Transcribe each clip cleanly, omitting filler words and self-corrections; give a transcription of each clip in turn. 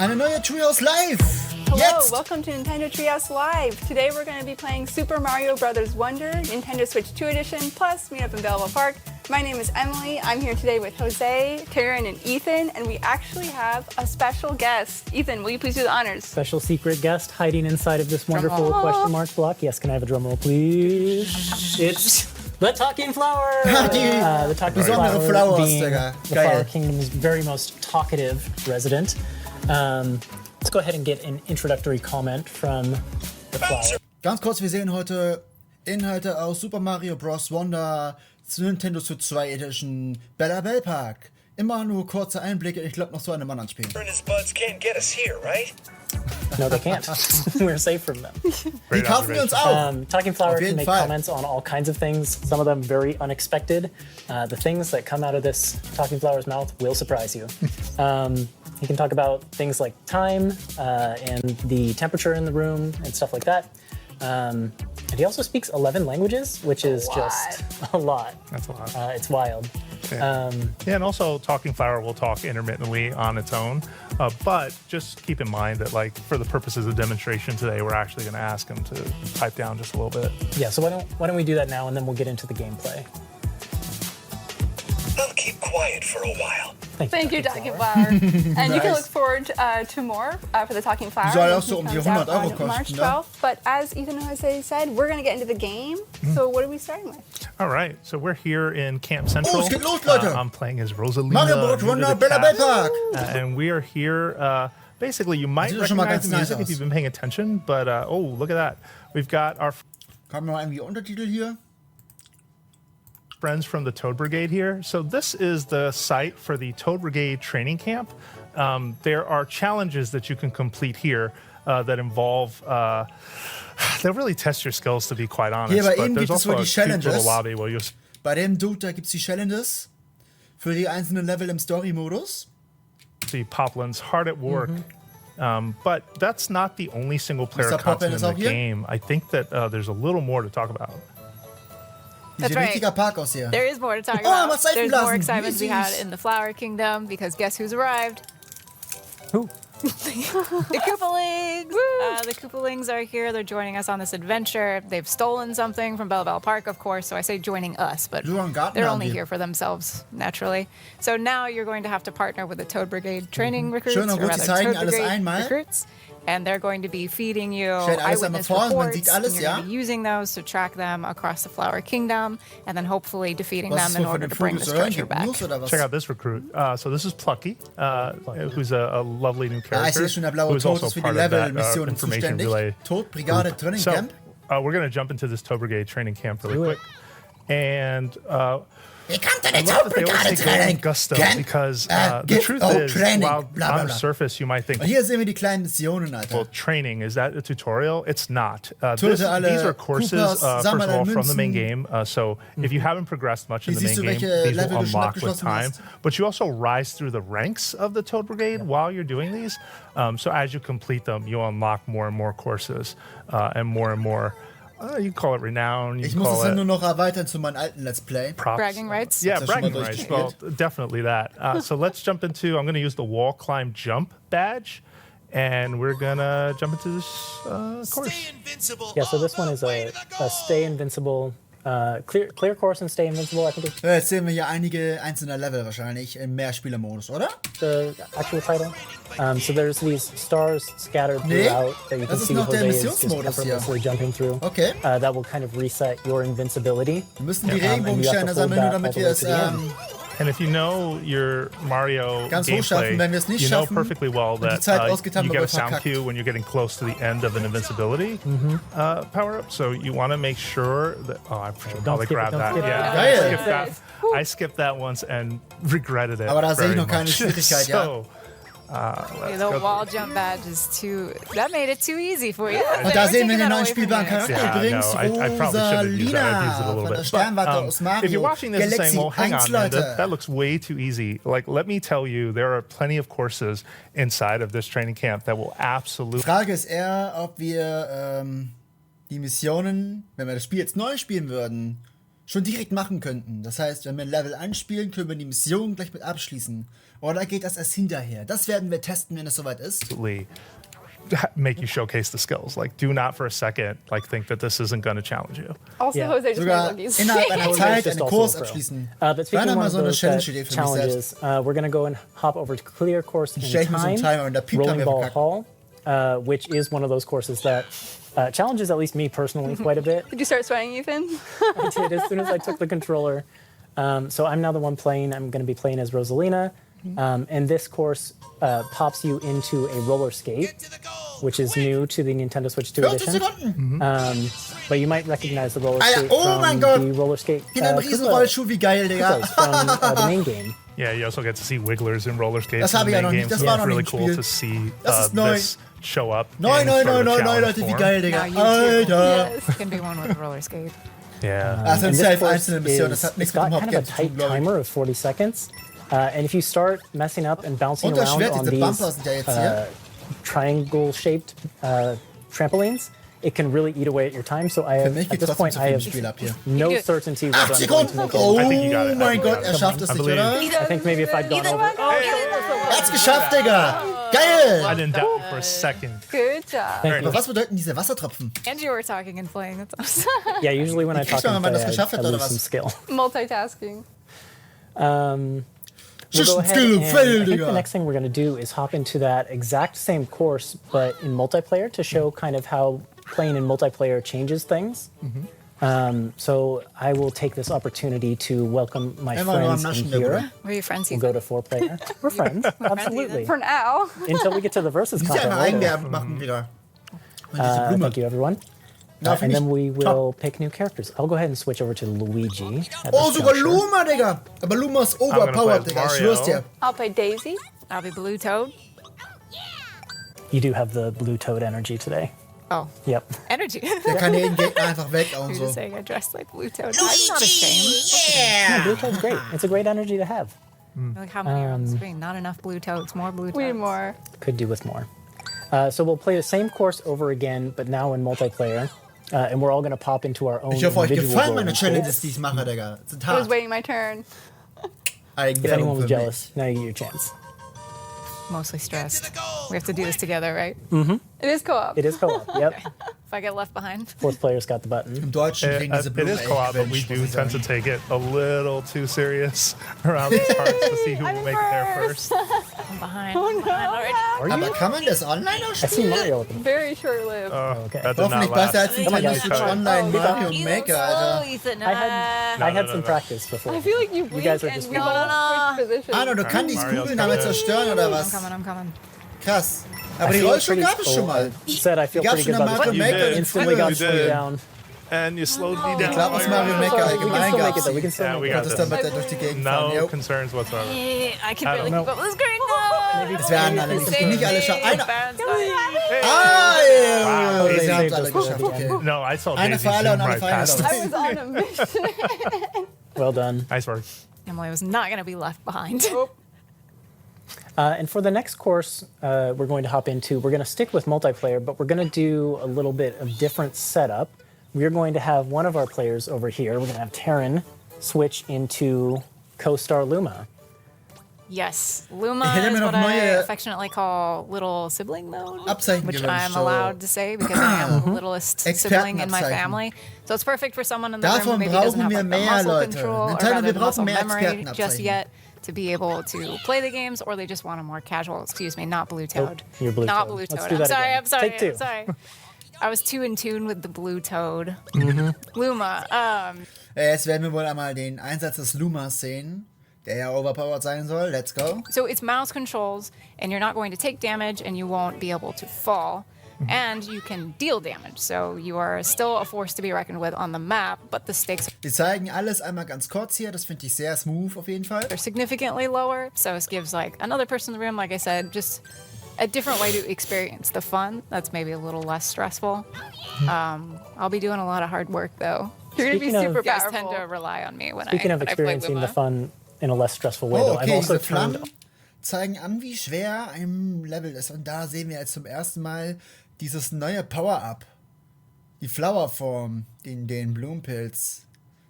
Eine neue Treehouse Live! Hello, Jetzt! welcome to Nintendo Treehouse Live. Today we're going to be playing Super Mario Bros. Wonder, Nintendo Switch 2 Edition, plus meet up in Belleville Park. My name is Emily. I'm here today with Jose, Taryn, and Ethan, and we actually have a special guest. Ethan, will you please do the honors? Special secret guest hiding inside of this wonderful question mark block. Yes, can I have a drum roll, please? It's the talking flower! The talking flower being the Flower Kingdom's very most talkative resident. Let's go ahead and get an introductory comment from the flower. Ganz kurz, wir sehen heute Inhalte aus Super Mario Bros. Wonder, Nintendo Switch 2 Edition, Belleville Park. Immer nur kurze Einblicke, ich glaube noch zu einem anderen Spiel. No, they can't. We're safe from them. Die kaufen wir uns auch. Talking Flower can make comments on all kinds of things, some of them very unexpected. The things that come out of this Talking Flower's mouth will surprise you. He can talk about things like time and the temperature in the room and stuff like that. And he also speaks 11 languages, which is just a lot. That's a lot. It's wild. Yeah. And also Talking Flower will talk intermittently on its own. But just keep in mind that, like, for the purposes of demonstration today, we're actually going to ask him to pipe down just a little bit. Yeah, so why don't we do that now, and then we'll get into the gameplay. I'll keep quiet for a while. Thank you, Talking Flower. And you can look forward to more for the Talking Flower. Soll auch so um die 100 Euro on March kosten, 12th. But as Ethan and Jose said, we're going to get into the game. So what are we starting with? All right, so we're here in Camp Central. Es geht los, Leute. I'm playing as Rosalina. Mario Bros. Wonder, Belleville Park. And we are here. Basically, you might recognize the music if you've been paying attention. But oh, look at that. We've got our Haben wir noch irgendwie Untertitel hier? friends from the Toad Brigade here. So this is the site for the Toad Brigade training camp. There are challenges that you can complete here that involve. They'll really test your skills, to be quite honest. Hier bei but ihm there's gibt es also wohl a die cute little Challenges. lobby where you. Bei dem Dude, da gibt es die Challenges für die einzelnen Level im Story-Modus. See Poplin's hard at work. But that's not the only single player Mr. Poplin content is in auch the hier? game. I think that there's a little more to talk about. Sieht ein richtiger Park aus hier. There is more to talk Oh, about. mal Seifen There's more blasen. excitement to be had Süß. in the Flower Kingdom because guess who's arrived? Who? The Koopalings! The Koopalings are here. They're joining us on this adventure. They've stolen something from Belleville Park, of course, so I say joining us, but So einen Garten they're haben only die. here for themselves, naturally. So now you're going to have to partner with the Toad Brigade training recruits, Schön und or gut, sie rather zeigen Toad alles Brigade einmal. recruits, and they're going to be feeding you Stellt alles einmal eyewitness vor, man reports, sieht alles, and you're ja? going to be using those to track them across the Flower Kingdom, and then hopefully defeating Was them ist in so von order den to bring Vögeln this zu hören? treasure Gibt back. News oder was? Check out this recruit. So this is Plucky, who's a lovely new Ich character. sehe schon, der blaue who's Tod also ist für die part of that Level-Missionen information zuständig. relay. Tod, Brigade, Training So Camp. we're going to jump into this Toad Brigade training camp really Do it. quick. And Wie kommt denn I der love that they always Todbrigade take great Training? gusto Camp? because the Give truth out is, training, while bla, bla, on the bla. surface you might think, Und hier sehen wir die kleinen Missionen, Alter. well, training, is that a tutorial? It's not. Töte alle These are courses, Koopas, first of sammle all, from the main Münzen. game. So if you haven't progressed much in Hier the main siehst du, game, welche these Level will du schon unlock with abgeschlossen time. hast. But you also rise through the ranks of the Toad Brigade while you're doing these. So as you complete them, you'll unlock more and more courses and more. You can call it renown. You Ich can muss call es ja it nur noch erweitern zu meinem alten Let's Play. props. Bragging rights? Yeah, Hast du schon mal bragging rights. Well, durchgespielt? definitely that. So let's jump into, I'm going to use the wall climb jump badge, and we're going to jump into this course. Yeah, so this one is a stay invincible, clear course and stay invincible. I think it's Jetzt sehen wir hier einige einzelne Level wahrscheinlich im Mehrspielermodus, oder? the actual title. So there's these stars scattered Nee, throughout that you can das ist see noch der Jose is just Missionsmodus hier. effortlessly jumping through. Okay. That will kind of reset your invincibility. Wir müssen die and you have Regenbogensterne to hold sammeln, nur that all damit the wir way es to the end. And if you know your Mario Ganz hoch schaffen, gameplay, wenn wir es nicht you know schaffen perfectly well und die that Zeit ausgetan you haben, get a wir sound verkackt. cue when you're getting close to the end of an invincibility power-up. So you want to make sure that... Oh, I should probably skip it, grab don't that. skip it. Yeah, Geil. I skipped that. I skipped that once and regretted it Aber da sehe ich very noch keine much. Schwierigkeit, ja. So, let's The go wall jump badge is that made it too easy for you. Und da sehen wir den Taking that neuen away from spielbaren you. Charakter Yeah, übrigens, no, I probably should have used that. I've used it a Rosalina little von der bit. Sternwarte But, aus if you're Mario watching this and saying, Galaxy well, hang 1, on, man, Leute. that looks way too easy. Like, let me tell you, there are plenty of courses inside of this training camp that will absolutely... Frage ist eher, ob wir die Missionen, wenn wir das Spiel jetzt neu spielen würden, schon direkt machen könnten. Das heißt, wenn wir ein Level anspielen, können wir die Mission gleich mit abschließen. Oder geht das erst hinterher? Das werden wir testen, wenn es soweit ist. Make you showcase the skills. Like, do not for a second think that this isn't going to challenge you. Also, Yeah. Jose just Sogar made Lucky's. innerhalb einer Zeit Just einen also Kurs a pro. abschließen. But speaking War of mal one so of eine those Challenge-Idee für mich selbst. challenges, we're going to go and hop over to clear course in Stell ich mir so einen time, Timer und der piept dann Rolling wieder Ball Hall, which is one of those courses that challenges at least me personally quite a bit. Did you start sweating, Ethan? I did as soon as I took the controller. So I'm now the one playing. I'm going to be playing as Rosalina. And this course pops you into a roller skate, which is new to the Nintendo Switch 2 40 edition. Sekunden! But you might recognize the roller Alter, skate oh mein from Gott! the roller skate In einem Riesenrollschuh, wie geil, Digga. from the main game. Yeah, you also get to see wigglers and roller skates. Das in habe the ich ja main noch nicht. game, Das so war it's noch really nicht im cool Spiel. to see Das ist neu. this show up. Neu, in sort of a challenge Leute, wie form. geil, Digga. Now you too. Alter! Yes. Can be one with a roller skate. Yeah. Das sind And this safe course einzelne Missionen. is, Das hat it's nichts mit got dem kind of a Hauptgame zu tun, tight glaube ich. timer of 40 seconds. And if you start messing up and bouncing Und das around Schwert, on diese these Bumper sind ja jetzt hier. triangle-shaped trampolines, it can really eat away at your time. So Für mich at geht this trotzdem point, zu I viel im have Spiel ab hier. no You do- certainty 8 whether I'm going to Sekunden! make it. Oh I think you got it. mein I Gott, got er it. schafft es I nicht, believe. oder? I think maybe if I'd gone over. Er hat's geschafft, Digga! I Geil! didn't doubt you for a second. Good job. Thank you. Aber was bedeuten diese Wassertropfen? And you were talking and playing. That's awesome. Yeah, usually when I talk kriegst du, and wenn man play, das geschafft I hat, oder lose was? some skill. Multitasking. We'll go ahead Skill and fail, I think Digga. the next thing we're going to do is hop into that exact same course, but in multiplayer to show kind of how playing in multiplayer changes things. So I will take this opportunity to welcome my Einmal nur am friends in Naschen, der here. Bruder. Were you friends? We'll go to 4-player. We're friends, absolutely. For now. Until we get to the versus Die content einmal later. einwerben machen, Digga. Und diese Blume. Thank you, everyone. Ja, And finde then ich we top. will pick new characters. I'll go ahead and switch over to Luigi. at Oh, this sogar juncture. Luma, Digga. Aber Luma ist gonna play overpowered, as Digga. Ich Mario. schwör's dir. I'll play Daisy. I'll be Blue Toad. You do have the blue toad energy today. Oh, Yep. energy. Der kann jeden Gegner einfach weg und You're so. just saying I dressed like Blue Toad. I'm not ashamed. Yeah, blue toad's great. It's a great energy to have. Like how many are on the screen? Not enough Blue Toads. More Blue Toads. We need more. Could do with more. So we'll play the same course over again, but now in multiplayer. And we're all going to pop into our own Ich hoffe, euch individual gefallen meine roles. Challenges, die ich mache, Digga. Sind I was hart. waiting my turn. If Eigenwerbung anyone was für jealous, now you get your chance. Mostly stressed. We have to do this together, right? It is co-op. It is co-op. Yep. If I get left behind. Fourth player's got the button. Im Deutschen kriegen diese It Blumen is co-op, but we echt do gewünscht, tend to muss ich take it a little too serious around these parts to see who will make it there first. I'm behind. I'm behind already. Are sagen. you? Aber kann man das online auch I see spielen? Mario with them. Very short-lived. Okay. That did Hoffentlich not besser last. als Nintendo guys. Switch Online Mario Maker, Alter. I had some practice before. I feel like you blink guys are and just we all switch positions. Ah, du kannst die Mario Kugeln damit Kart. zerstören oder I'm was? coming, I'm coming. Krass. Aber I die feel Rollstuhl pretty- gab es schon mal. I said I feel Die gab's pretty schon good in about Mario this. You Maker. did. in Instantly got You slowed did. down. And you slowed me down. Ich glaube, aus Mario Maker We can allgemein still make gab's it though. We die. can still Yeah, make we it. got Konntest this. damit durch die Gegend fahren. No Jo. concerns whatsoever. I can I barely don't keep up with the screen. No. Das werden alle nicht. Nicht alle schaffen. Einer. Wow. Ah, ja. Wow. Sie haben es They alle just- geschafft. Okay. No, I saw Eine Daisy für alle zoom und eine right für eine. past us. I was on a mission. Well done. Nice work. Emily was not going to be left behind. And for the next course, we're going to hop into, we're going to stick with multiplayer, but we're going to do a little bit of different setup. We're going to have one of our players over here. We're going to have Taryn switch into co-star Luma. Yes, Luma Ich hätte mir is noch what I neue affectionately call little sibling mode, Abzeichen which gewünscht, I'm so. allowed to say because I am the littlest sibling in my Expertenabzeichen. family. So it's perfect for someone in the room who Davon maybe doesn't brauchen have wir like, the mehr, muscle Leute. control or Nintendo, rather wir the muscle brauchen mehr memory just Expertenabzeichen. yet to be able to play the games, or they just want a more casual, excuse me, not Blue Toad. you're Blue not Toad. Blue Let's Toad. do I'm that sorry, again. I'm sorry, Take two. I'm sorry. I was too in tune with the Blue Toad. Luma, Jetzt werden wir wohl einmal den Einsatz des Lumas sehen, der ja overpowered sein soll. Let's go. so it's mouse controls, and you're not going to take damage, and you won't be able to fall. And you can deal damage, so you are still a force to be reckoned with on the map, but the stakes Wir zeigen alles einmal ganz kurz hier. Das finde ich sehr smooth auf jeden Fall. are significantly lower, so it gives like another person in the room, like I said, just a different way to experience the fun that's maybe a little less stressful. I'll be doing a lot of hard work though. You're gonna be Speaking of- super You guys tend to powerful. rely on me when Speaking I of when I play experiencing the Luma. fun in a less stressful way, Oh, though, I've okay, also diese turned Flammen zeigen an, wie schwer ein Level ist. Und da sehen wir jetzt zum ersten Mal dieses neue Power-Up. Die Flower-Form, den Blumenpilz.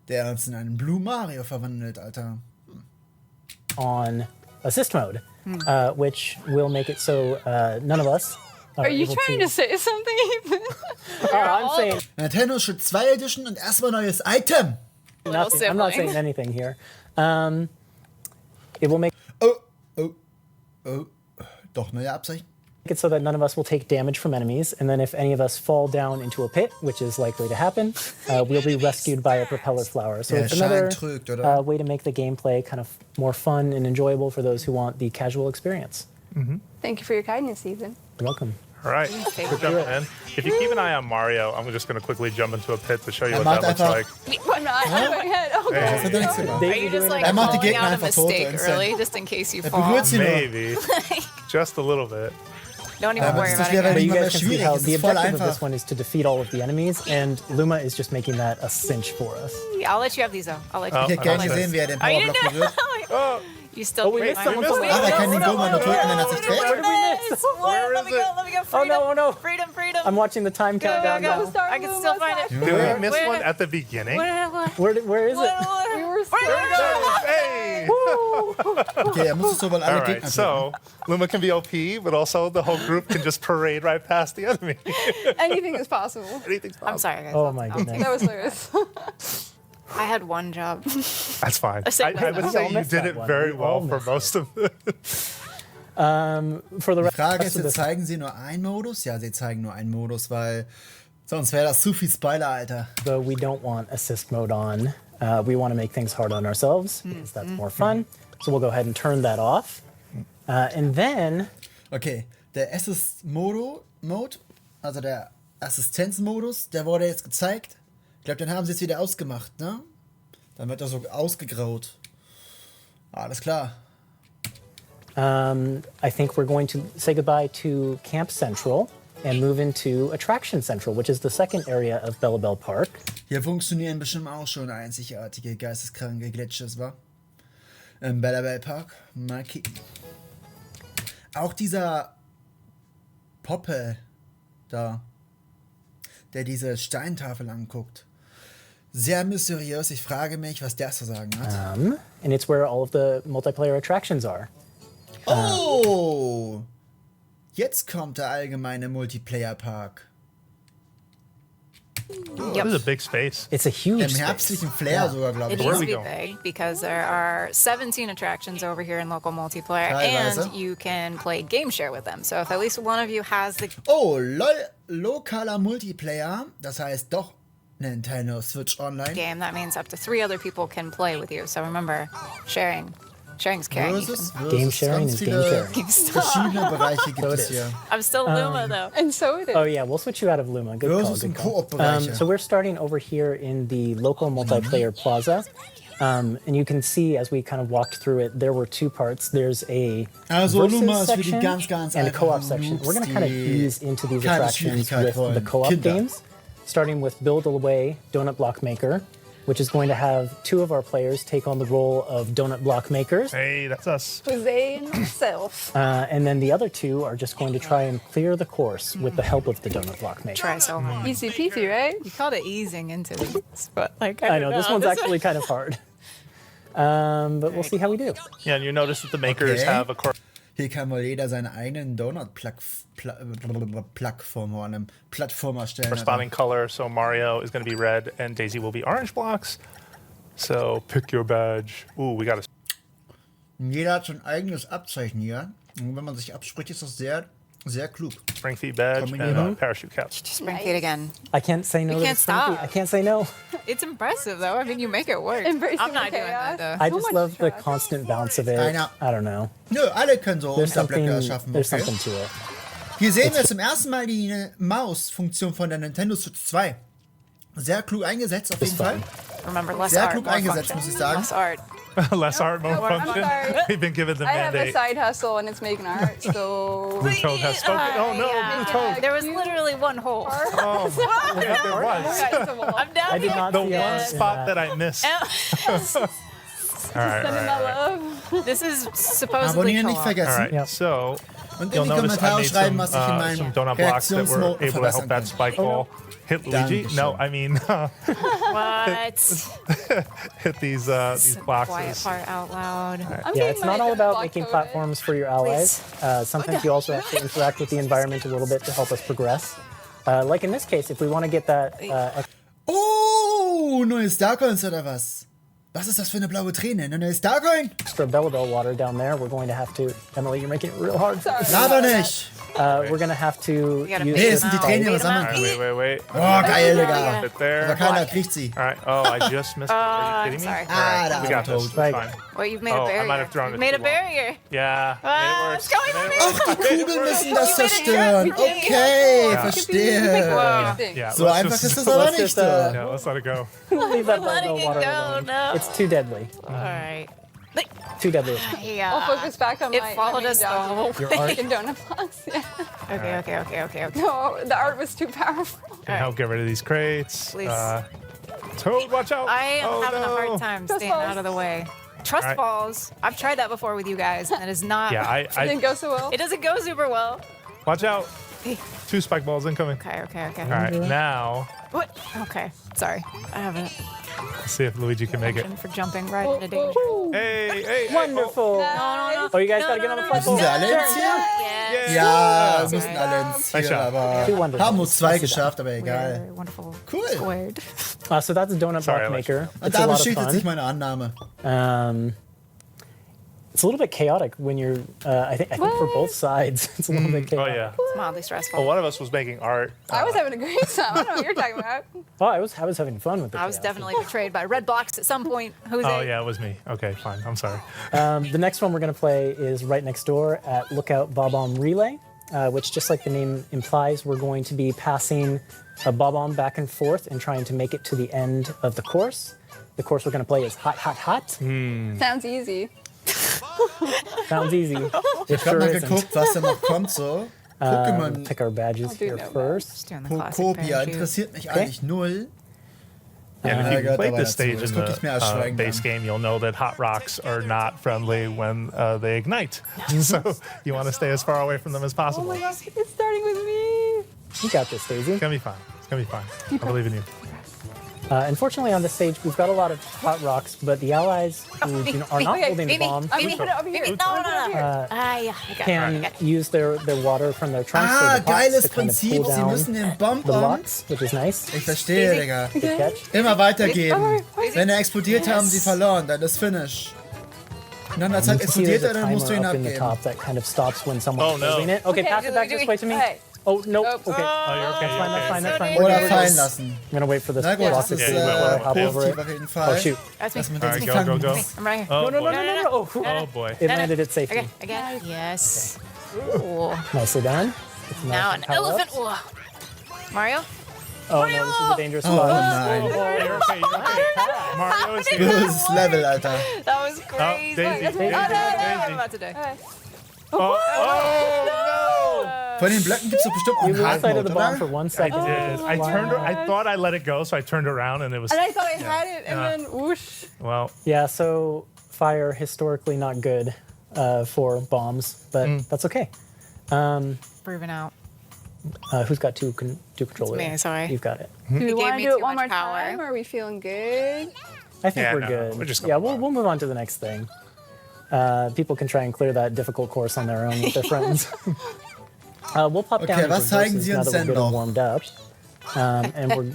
der uns in einen Blue Mario verwandelt, Alter. On assist mode, which will make it so none of us Are you able trying to say something, Ethan? I'm saying Nintendo Switch 2 Edition und erstmal neues Item. nothing. I'm not sibling. saying anything here. It will make Oh. Doch, neue Abzeichen. it so that none of us will take damage from enemies, and then if any of us fall down into a pit, which is likely to happen, we'll be rescued by a propeller flower. So Der it's another Schein trügt, oder? way to make the gameplay kind of more fun and enjoyable for those who want the casual experience. Thank you for your kindness, Ethan. You're welcome. All right, we're jumping in. If you keep an eye on Mario, I'm just going to quickly jump into a pit to show you what macht that looks einfach- like. I'm not going ahead. Oh, Das God. hat er nichts gemacht. Are you just like Er macht die calling Gegner out a einfach tot. mistake instant. early, just in case you Er fall? berührt sie nur. Maybe. Just a little bit. Don't even Aber worry das about wäre it. But nicht you mal mehr guys can see schwierig. how Es the ist voll objective of einfach. this one is to defeat all of the enemies, and Luma is just making that a cinch for us. I'll let you have these though. I'll let you. Ich hätte Oh, gerne okay. gesehen, wie er den Are you Powerblock berührt. Oh, You still. we missed someone from the Ach, er kann den no, Goma nur drücken, wenn er sich Where dreht. did we miss? Where Let is me go. it? Let me go. Oh Freedom. no, oh no. Freedom. Freedom. I'm watching the time countdown go. now. I can still find it. did we miss one at the beginning? Where is it? We were so Hey! Okay, er muss es so, weil alle All right, Gegner so Luma can be OP, but also the whole group can just parade right past the enemy. Anything is possible. Anything's I'm possible. sorry, guys. Oh my That goodness. was hilarious. I had one job. That's fine. I said I would we say all you missed did that it one. very We all well for missed most of it. For the Die rest Frage ist, of jetzt this, zeigen sie nur einen Modus? Ja, sie zeigen nur einen Modus, weil sonst wäre das zu viel Spoiler, Alter. though we don't want assist mode on, we want to make things hard on ourselves because that's more fun. So we'll go ahead and turn that off. And then Okay, der Assist-Mode, also der Assistenzmodus, der wurde jetzt gezeigt. Ich glaube, den haben sie jetzt wieder ausgemacht, ne? Dann wird er so ausgegraut. Alles klar. I think we're going to say goodbye to Camp Central and move into Attraction Central, which is the second area of Bella Bell Park. Hier funktionieren bestimmt auch schon einzigartige, geisteskranke Glitches, wa? Im Bella Bell Park. Mal kicken. Auch dieser Poppe da, der diese Steintafel anguckt. Sehr mysteriös. Ich frage mich, was der zu sagen hat. And it's where all of the multiplayer attractions are. Oh! Jetzt kommt der allgemeine Multiplayer-Park. This is a big space. It's a huge Im space. herbstlichen Flair sogar, glaube It ich. needs to we be going? big because there are 17 attractions over here in local multiplayer, Teilweise. and you can play game share with them. So if at least one of you has the Oh, lol, lokaler Multiplayer. Das heißt doch Nintendo Switch Online. game, that means up to 3 other people can play with you. So remember, sharing's caring. Versus Game sharing ganz is game viele sharing. verschiedene Bereiche gibt es is. hier. I'm still Luma though. And so it is. Oh yeah, we'll switch you out of Luma. Good call. Versus Good und call. Koop-Bereiche. So we're starting over here in the local multiplayer plaza. And you can see as we kind of walked through it, there were 2 parts. There's a Also versus Luma ist für die section ganz and a co-op einfachen section. Noobs, We're going to kind of die ease into these keine attractions Schwierigkeit with the wollen. co-op Kinder. games, starting with Build Away Donut Block Maker, which is going to have 2 of our players take on the role of donut block makers. Hey, that's us. Jose and myself. And then the other 2 are just going to try and clear the course with the help of the donut block maker. Try so hard. Easy peasy, right? You called it easing into this, but like I know, this one's This- actually kind of hard. But we'll see how we do. Yeah, and you notice that the makers Okay. have a Hier kann mal jeder seinen eigenen Donut-Plattform oder einem Plattform erstellen. corresponding color. So Mario is going to be red, and Daisy will be orange blocks. So pick your badge. Ooh, we got a Jeder hat sein eigenes Abzeichen hier. Und wenn man sich abspricht, ist das sehr, sehr klug. spring feet badge and a parachute cap. Spring feet again. I can't say no You to can't the spring feet. stop. I can't say no. It's impressive though. I mean, you make it work. Embracing I'm not the doing chaos. that though. I So just much love the trash. constant bounce of it. I know. I don't know. Nö, alle können so There's something, Unterblöcke erschaffen. there's Okay. something to it. Hier sehen wir zum ersten Mal die Maus-Funktion von der Nintendo Switch 2. Sehr klug eingesetzt auf jeden Fall. Remember, less Sehr art, klug more eingesetzt, function. muss ich sagen. Less art. Less art, more I'm function. sorry. We've been given the I have a mandate. side hustle and it's making art, so. Blue Toad has spoken. Oh no, Blue Toad. There was literally one hole. Oh, yeah, there was. I'm down I did here. not The see one it. spot that I missed. All right, all Sending right, my all right. love. This is supposedly Abonnieren nicht co-op. vergessen. All right, Yep. so Und You'll in die notice I Kommentare made schreiben, was ich in some meinem donut blocks that were Reaktionsmode able to help verbessern that kann. spike ball hit Luigi. No, I mean What? hit these Quiet boxes. part out loud. Yeah, it's not all about making platforms for your allies. Sometimes you also have to interact with the environment a little bit to help us progress. Like in this case, if we want to get that Oh, neue Starcoins oder was? Was ist das für eine blaue Träne? Eine neue Starcoin? extra Bella Bell water down there, we're going to have to... Emily, you're making it real hard. Laber nicht! We're going to have to gotta use figure this Nee, es sind die Genau. Tränen, die wir Wait a sammeln minute. können. Wait. Oh, geil, Digga. Sit there. Aber keiner kriegt sie. All right. Oh, I just missed it. Are you kidding me? sorry. All right, Ah, we got this. da. It's fine. Well, you've made Oh, a I barrier. might have thrown You've it made a too long. barrier. Yeah, Ah, it it's works. going It for works. Ach, die Kugeln müssen das zerstören. We can't- Okay, Ja. verstehe. Wow. Yeah, So let's einfach just- ist das aber let's nicht. just, Yeah, let's let it go. leave that Bella Letting Bell it water go, alone. no. It's too deadly. All right. Too deadly. Yeah. I'll focus back on It my followed main us the job. whole Your way. art. Making donut blocks. Yeah. Okay. No, the art was too powerful. Can help get rid of these crates. Please. Toad, watch out! I am Oh, having a no. hard time staying out of the way. Trust Alright. falls. I've tried that before with you guys, and it is not. Yeah, It didn't go so well. It doesn't go super well. watch out. 2 spike balls incoming. Okay. All right, now What? Okay. Sorry. I haven't let's see if Luigi can make it. for jumping right into danger. Hey, Wonderful. No. Oh, you guys got to get on the platform. Müssen sie alle ins Ziel? Yes. Ja, Sorry. müssen alle ins Ziel, Nice job. aber Two wonderful. haben uns 2 Let's do geschafft, aber Very egal. wonderful. Cool. Squared. So that's a donut Sorry, block Alex. maker. Und It's a da lot of bestätigt sich fun. meine Annahme. It's a little bit chaotic when you're. I think for both sides, it's a little bit Oh chaotic. yeah. It's mildly stressful. Well, one of us was making art. I was having a great time. I don't know what you're talking about. Oh, I was having fun with it. I was definitely betrayed by red blocks at some point. Jose. Oh yeah, it was me. Okay, fine. I'm sorry. The next one we're going to play is right next door at Lookout Bob-omb Relay, which, just like the name implies, we're going to be passing a bob-omb back and forth and trying to make it to the end of the course. The course we're going to play is Hot, Hot, Hot. Sounds easy. Sounds easy. It Ich sure hab mal isn't. geguckt, was da noch kommt so. Pokémon Pick our badges do here know that. first. Just doing the classic Popia parachute. interessiert mich eigentlich null. Yeah, and Ja, if you gehört played aber this dazu. stage Das in guck ich mir erst the schweigend base an. game, you'll know that hot rocks are not friendly when they ignite. So you want to stay as far away from them as Oh possible. my gosh, it's starting with me. You got this, Daisy. It's gonna be fine. It's gonna be fine. I believe in you. Unfortunately, on this stage, we've got a lot of hot rocks, but the allies who are not Okay, holding the bomb I'm gonna put it over here. No. I got can it. use their water from their trunks Ah, or the pots geiles to kind of Prinzip. pull Sie down müssen den the Bonbons. blocks, which is nice. Ich verstehe, Digga. Good catch. Immer weitergeben. Wait. Wenn er explodiert, haben sie verloren. Dann ist Finish. Nach einer Zeit You can see explodiert there's er, a dann musst du timer ihn up in the abgeben. top that kind of stops when someone's Oh, no. holding it. Okay, pass it back this way to me. Hey. Oh, nope. Oops. Okay. Oh, you're okay. That's fine, that's fine, that's fine. Oder We're fallen good. lassen. I'm gonna wait for this Na gut, block das to ist see before I hop over positiv it. auf jeden Oh, Fall. shoot. That's me. Dass man All den right, sich go, fangen go. muss. I'm right here. Oh, No, no, boy. no. Oh, Oh boy. it landed at safety. Again. Yes. Ooh. Nicely done. It's a Now nice an power up. elephant. Ooh. Mario? Oh no, this is a dangerous Oh spot. nein. You're okay. You're okay. Mario is here. Böses Level, Alter. That was crazy. Daisy, Daisy, I'm Daisy. about to die. Oh, Von den Blöcken gibt es doch bestimmt auch You einen lose sight of Hard-Mode, the bomb for oder? 1 second. no! I turned. I thought I let it go, so I turned around, and it was. And I thought I had it, and Yeah. then whoosh. Well, Yeah, so fire historically not good for bombs, but that's okay. Proven out. Who's got two controllers? me, sorry. You've got it. Do we gave want to me do too it one much more power. time? Or are we feeling good? I think Yeah, we're no, good. we're just yeah, going we'll move on to the next thing. People can try and clear that difficult course on their own with their friends. We'll pop down Okay, into was zeigen verses Sie now uns that we're denn good and noch? warmed up. And we're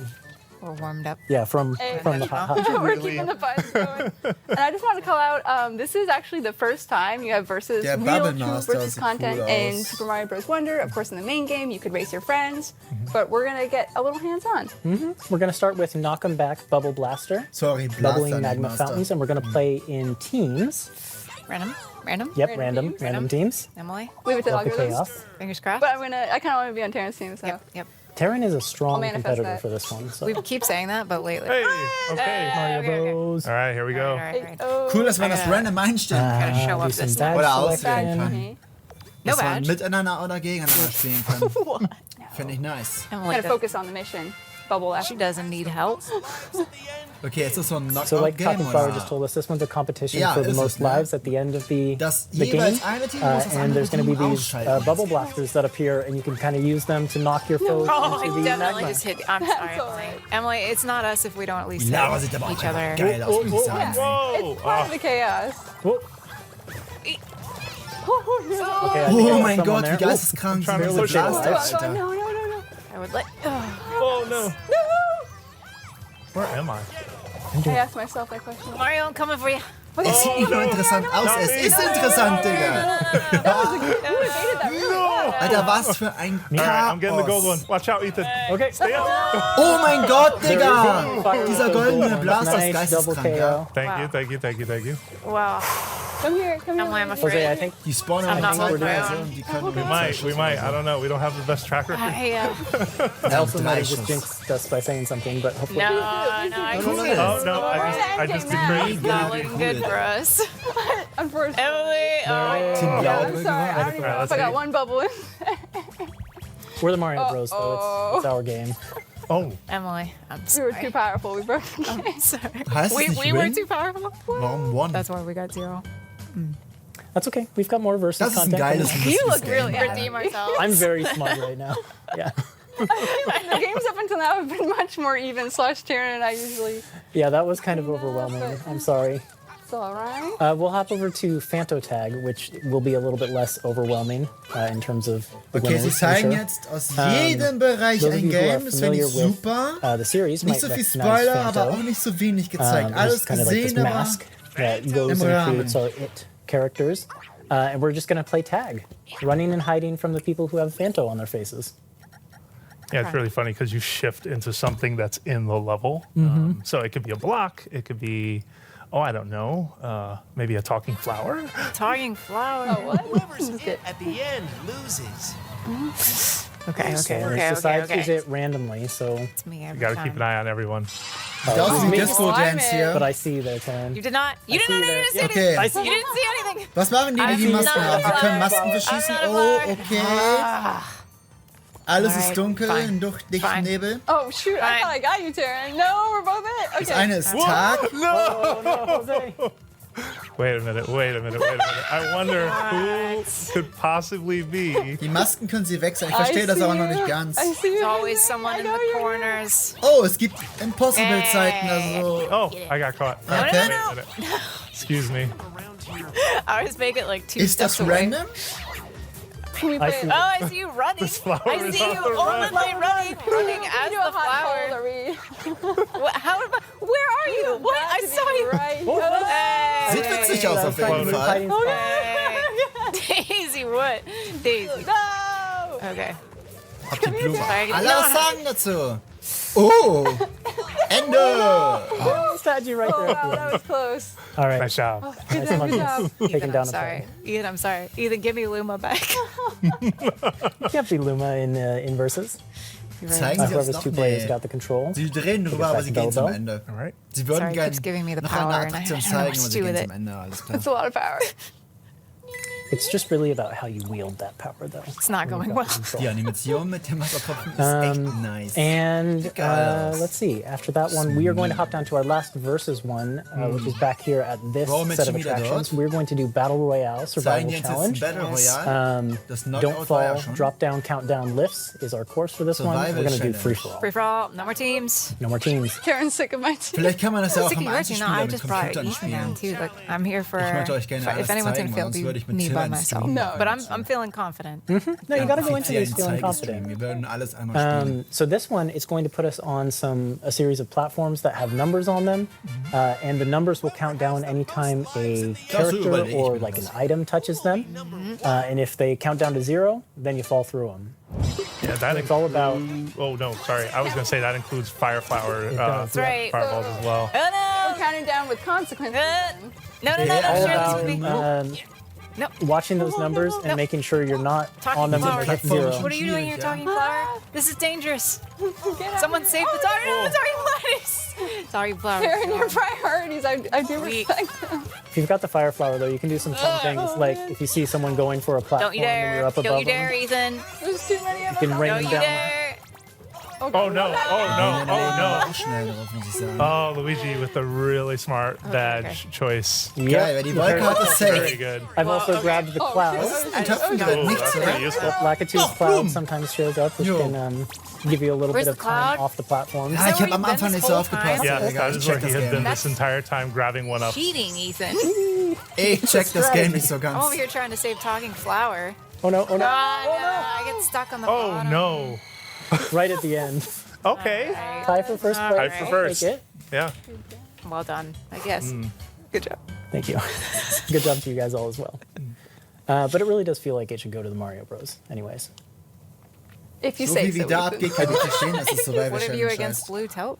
We're warmed up. from the hot. We're keeping the buttons going. And I just want to call out, this is actually the first time you have versus Der real Bubble true Master versus sieht content cool in aus. Super Mario Bros. Wonder. Of course, in the main game, you could race your friends, but we're gonna get a little hands-on. We're gonna start with Knock 'em Back Bubble Blaster, Sorry, Blaster, bubbling nicht magma Master. fountains, and we're gonna play in teams. Random. Yep, Random random teams. teams. Emily. Leave it to the Love the algorithms. chaos. Fingers crossed. But I kind of want to be on Terran's team, so. Yep. Terran is a strong manifest competitor that. for this one. So. We keep saying that, but lately. hey, okay. Mario okay. Bros. All right, here we go. All right. Oh, Cool, dass man das random einstellen kann. Gotta show Do up some this badge Oder bad auswählen for kann. me. No Dass man badge. miteinander oder gegeneinander spielen kann. Finde ich nice. I Emily, gotta focus on the mission. bubble She after. doesn't need help. Okay, ist das so ein So like Knockout-Game Talking Flower oder? just told us, this one's a competition Ja, for the ist most es, ne? lives at the end of the Das game. jeweils eine Team muss das And andere there's going to be Team these ausschalten. bubble blasters that appear, and you can kind of use them to knock your foes Oh, I into the definitely magma. just hit. I'm sorry, That's all right. Emily. It's not us if we don't at least Die Lava hit sieht aber auch each einfach other. geil aus, muss ich sagen. Whoa! It's part of the chaos. Whoa. Oh, Okay, I think I Oh got mein someone Gott, wie there. geisteskrank trying sind to diese push it. Blaster, no, Alter. no, no, no. I would let. Oh no! Where am I? I asked myself that question. Mario, I'm coming for you. Es sieht nicht nur interessant aus, es ist interessant, Digga. You evaded that really well. Alter, was für ein All right, I'm getting the gold one. Chaos. Watch out, Ethan. Okay. Stay up. Oh mein Gott, Digga. Fire Dieser with goldene gold. Blaster ist Nice, double geisteskrank, ja. KO. Thank you, thank you, thank you, thank you. Wow. Come here, come here. Emily, I'm Jose, I afraid. think Die spawnen I'm not halt holding my zeitweise own. und die können We might. I don't know. We don't have the best track record. I also might have just jinxed us by saying something, but hopefully. No, I can see Oh no! I just agreed. it's not looking good for us. Unfortunately. Emily, oh. Team Blau I'm sorry, I don't even know if I got one bubble in. We're the Mario Bros, though. It's our game. Oh, Emily, I'm We were sorry. too powerful. We broke the game. I'm sorry. Heißt es We nicht were win? too powerful. Warum one? That's why we got 0. That's okay. We've got more versus Das ist ein content. geiles, You lustiges look really Game. Redeem ourselves. I'm very smart right now. Yeah. The games up until now have been much more even. / Tyrion and I usually. Yeah, that was kind of overwhelming. I'm sorry. It's alright. We'll hop over to Phanto Tag, which will be a little bit less overwhelming in terms of the Okay, sie winners, I'm zeigen sure. jetzt aus jedem Bereich Those of ein you who are Game, das finde ich familiar with super. the series Nicht might so viel recognize Spoiler, Phanto. aber auch nicht so wenig gezeigt. It's Alles kind of like this gesehen, aber mask that goes im and Rahmen. creates our it characters. And we're just going to play tag, running and hiding from the people who have Phanto on their faces. yeah, it's really funny because you shift into something that's in the level. So it could be a block. It could be, oh, I don't know, maybe a talking flower. Talking flower. Whoever's it at the end loses. Okay, So okay, we okay, decide okay, to use okay. it randomly. So, It's me every You got to time. keep an eye on everyone. das ist die me. Disco-Dance but hier. I see you there, Taryn. You did not. You did see not that. even see Okay. anything. I see You didn't see anything. Was machen die, die die I'm Masken not haben? Wir können blind. Masken verschießen. I'm not Oh, blind. okay. Alles ist Alright, dunkel, fine. in dichten Fine. Nebel. Oh shoot! I Fine. thought I got you, Tyrion. No, we're both it. Das Okay. eine ist Tag. Oh, no, Jose. Wait a minute. I wonder who could possibly be. Die Masken können sie wechseln. Ich verstehe das aber noch nicht ganz. I see you. There's always someone I in know the you're corners. Oh, es gibt Impossible-Zeiten, also... Oh, I got caught. Okay. Wait a minute. Excuse me. I always make it like 2 Ist das steps away. random? Can we I play? see. Oh, I see you running. This flower I is see on you the run. only running as Do a the hot cold, flower. are we? How about? Where are you? What? I saw you. Right. Hey. Sieht witzig aus auf jeden Floating. Fall. Hiding spot. Hey. Daisy, what? Daisy. No. Okay. Auf die Blume. Sorry. Alle No. was sagen dazu. Oh, Ende. Almost had you right Oh there. wow, that was close. All right. Nice job. Good Nice job. one. Good job. Taking Ethan, down I'm a sorry. Ethan, I'm sorry. Ethan, give me Luma back. You can't be Luma in versus. Zeigen sie uns Whoever's noch? two players Nee. got the control. Sie reden drüber, aber sie gehen zum Bell. Ende. All right. Sie würden Sorry, it gerne keeps giving me the noch eine power and I Attraktion don't know what zeigen, to aber sie do gehen with zum it. Ende. Alles klar. That's a lot of power. It's just really about how you wield that power, though. It's not going well. Die Animation mit dem Wassertropfen ist echt nice. And Geil. let's see. After that one, we are going to hop down to our last versus one, which is back here at this Warum set of jetzt schon wieder attractions. dort? We're going to do Battle Royale Zeigen Survival jetzt ein Challenge. Battle Royale. Das Don't Knockout war ja fall, schon. drop down, countdown lifts is our course for this one. Survival We're going to do Challenge. free for all. Free for all. No more teams. No more teams. Taryn's sick of my team. Vielleicht kann man das ja auch Sick of am yours, you know, Einzelspieler I mit just brought Computern Ethan down spielen. too. Like, I'm here for. Ich möchte euch gerne for alles if anyone's zeigen, gonna sonst feel, würde ich mit me Till by einen myself. Stream No. machen. But I'm feeling confident. No, you got to go into Offiziellen this feeling Zeigestream. confident. Wir werden alles einmal spielen. So this one is going to put us on a series of platforms that have numbers on them, and the numbers will count down anytime a character überlege ich or mir like das. an item touches them. And if they count down to 0, then you fall through them. Yeah, that It's all about Oh no, sorry. I was gonna say that includes fire flower, does. That's right. fireballs as well. Oh We're counting down with consequences. no! No! Yeah, all Sure, about this would be. No. watching those numbers and making sure you're not Talking on them when flower. they hit Platform. 0. What are you doing here, Yeah. talking flower? This is dangerous. Get out. Someone save the talking. No, talking flowers. Talking flower. Taryn, your priorities. I do Weak. respect them. If you've got the fire flower though, you can do some fun things like if you see someone going for a platform Don't you and you're dare! up above Don't you dare, them, Ethan! There's too many of you can them. rain Don't them you down. dare! Oh no! Oh no! Oh no! Auch schnell drauf, muss ich sagen. Oh, Luigi with the really smart badge choice. Geil, wer die Wolke hat, ist Very safe. good. I've also grabbed the cloud. In Töpfen drin, nichts, That's oder? pretty useful. Lakitu's cloud sometimes shows up, which can give you a little Where's bit of the time cloud? off the platform. Ja, ich habe am Been Anfang this nicht so whole aufgepasst. time? Yeah, Egal, that ich is where check he das had been Game. this entire time grabbing one up. Cheating, Ethan. Ich check das Game nicht so I'm ganz. over here trying to save talking flower. Oh no, oh no. I get stuck on the Oh bottom. no! Right at the end. Okay. Tie for first place. Tie for first. Take it. Yeah. Well done, I guess. Good job. Thank you. Good job to you guys all as well. But it really does feel like it should go to the Mario Bros. Anyways. If you So say viel wie so. da Ethan. abgeht, kann ich verstehen, dass es Survival What have you Challenge against heißt. blue taupe?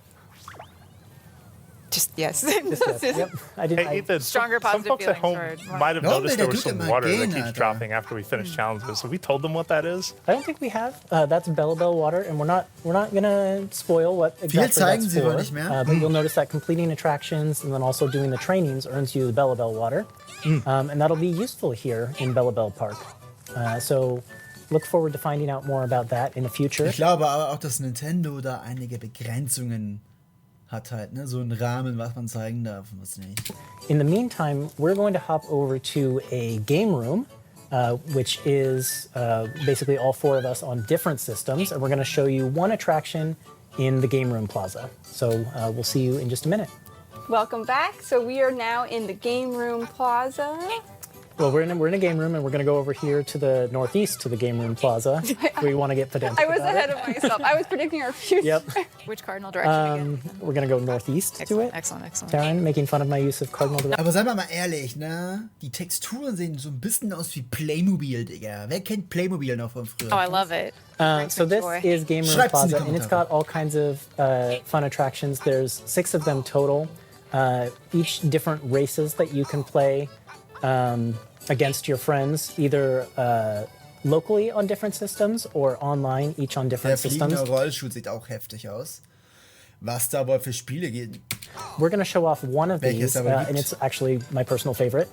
Just yes. Yes, yep. I did. Hey, Ethan, Stronger some positive folks at home feelings toward might have No, noticed they there was do some them water that again, keeps Alter. dropping after we finish challenges. Have we told them what that is? I don't think we have. That's Bella Bell water, and we're not gonna spoil what exactly zeigen that's sie wohl for. nicht mehr. But you'll notice that completing attractions and then also doing the trainings earns you the Bella Bell water, and that'll be useful here in Bella Bell Park. So look forward to finding out more about that in the future. Ich glaube aber auch, dass Nintendo da einige Begrenzungen hat halt, ne? So einen Rahmen, was man zeigen darf und was nicht. In the meantime, we're going to hop over to a game room, which is basically all four of us on different systems, and we're going to show you one attraction in the game room plaza. So we'll see you in just a minute. Welcome back. So we are now in the game room plaza. Well, we're in a game room, and we're going to go over here to the northeast to the game room plaza. We want to get pedantic. I was about ahead it. of myself. I was predicting our future. Yep. Which cardinal direction again? We're going to go northeast to Excellent, it. excellent, excellent. Taryn, making fun of my use of cardinal direction. Aber seien wir mal ehrlich, ne? Die Texturen sehen so ein bisschen aus wie Playmobil, Digga. Wer kennt Playmobil noch von früher? Oh, I love it. So this joy. is Game Room Schreibt's in die Plaza, and it's Kommentare. got all kinds of fun attractions. There's 6 of them total, each different races that you can play against your friends, either locally on different systems or online, each on Der different fliegende systems. Rollschuh sieht auch heftig aus. Was da wohl für Spiele geht. We're going to show off one of Welches these, aber and gibt. it's actually my personal favorite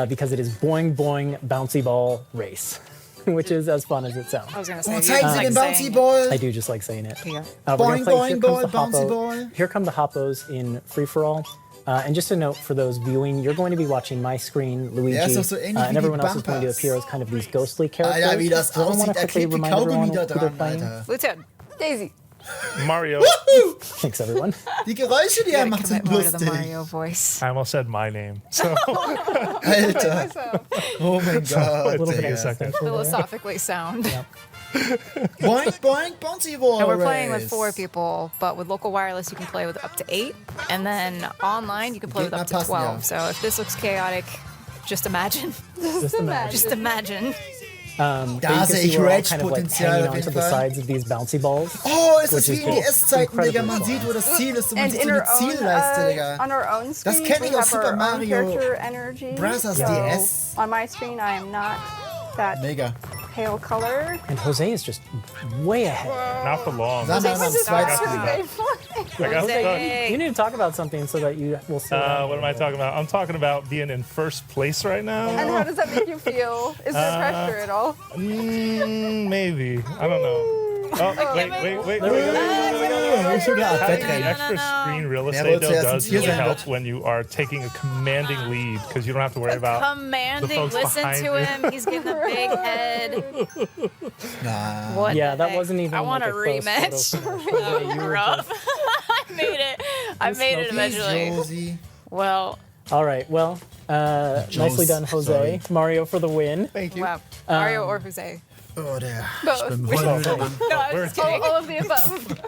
because it is Boing Boing Bouncy Ball Race, which is as fun as it sounds. I was gonna say. Oh, you zeigen just Sie like den saying Bouncy it. Ball. I do just like saying it. Yeah. We're Boing, gonna play boing, Here Comes the boing, bouncy Hoppo. ball. Here Come the Hoppos in Free For All. And just a note for those viewing, you're going to be watching my screen, Luigi, ist doch so ähnlich wie and die everyone else is going to Bumpers. appear as kind of these ghostly characters. Alter, wie das Does everyone aussieht, wanna er quickly klebt die remind everyone Kaugummi da who they're dran, playing? Alter. Blue Toad. Daisy. Mario. Thanks, everyone. Die Geräusche, die er Gotta macht, sind commit more to the lustig. Mario voice. I almost said my name. So Alter. So, Oh mein Gott, little bit Digga. of second. Philosophically sound. Boing, boing, bouncy ball And we're playing with race. 4 people, but with local wireless, you can play with up to 8. And then online, you can play with up to Gegner passen, 12. ja. So if this looks chaotic, just imagine. Just imagine. Just imagine. But you Da can sehe see ich we're all kind of like Rage-Potenzial hanging auf onto jeden the Fall. sides of these bouncy balls. Oh, es Which ist wie is in DS-Zeiten, Digga. Man incredibly sieht, wo das Ziel ist und man and sieht in so eine our own, Zielleiste, Digga. on our own screen, kenn we ich aus have our Super own Mario character energy. Bros. So DS. on my screen, I am not that Mega. pale color. And Jose is just way ahead. not for long. Sag mal, This am is zweiten not Spiel. I got stuck. Hey. You need to talk about something so that you will see. What am I talking about? I'm talking about being in first place right And now. how does that make you feel? Is there pressure at all? Maybe. I don't know. Oh, wait. Schon wieder Having the Wettrennen. extra screen real Wer estate wohl though zuerst does ins Ziel really sein help wird. when you are taking a commanding lead because you don't have to worry about the Commanding, folks listen behind to you. him. He's getting a big head. Nah. What Yeah, the that heck? wasn't even. I want like a close rematch. photo finish. Jose, you were Rough. just- I made it. I made it smoky eventually. Josie. Well, All right. Well, nicely done, Jose. Sorry. Mario for the win. Thank you. wow. Mario or Jose? Oh, der. Both. Ich bin voll Mann. No, I was just kidding. All of the above.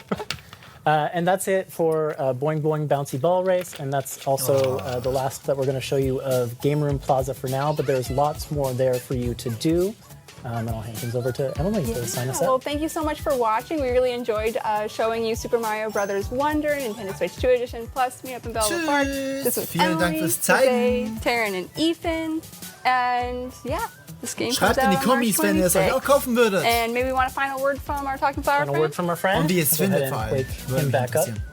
And that's it for Boing Boing Bouncy Ball Race. And that's also the last that we're going to show you of Game Room Plaza for now. But there's lots more there for you to do. And I'll hand things over to Emily to sign us Well, out. thank you so much for watching. We really enjoyed showing you Super Mario Bros. Wonder, Nintendo Switch 2 Edition, plus Meet Up in Belleville Park. This was Vielen Dank Emily, fürs Jose, Zeigen. Taryn, and Ethan. And yeah, this game Schreibt comes in out die on March Kommis, wenn ihr es euch auch 26th. kaufen würdet. And maybe we want a final word from our Talking Flower And a friend? word from our friend. Und wie es Go ahead findet and vor allem. wake Würde him mich back up. interessieren.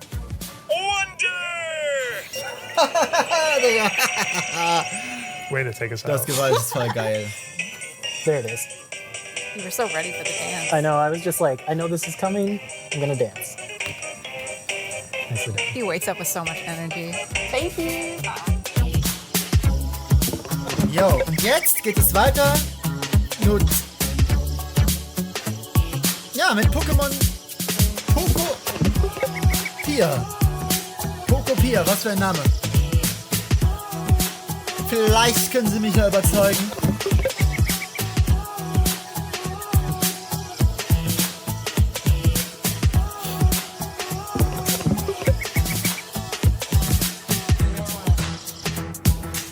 Way to take us Das out. Geräusch ist voll geil. There it is. You were so ready for the dance. I know. I was just like, I know this is coming. I'm gonna dance. Nicely done. He wakes up with so much energy. Thank you. Jo, und jetzt geht es weiter mit, ja, mit Pokémon Pokopia. Pokopia, was für ein Name. Vielleicht können Sie mich ja überzeugen.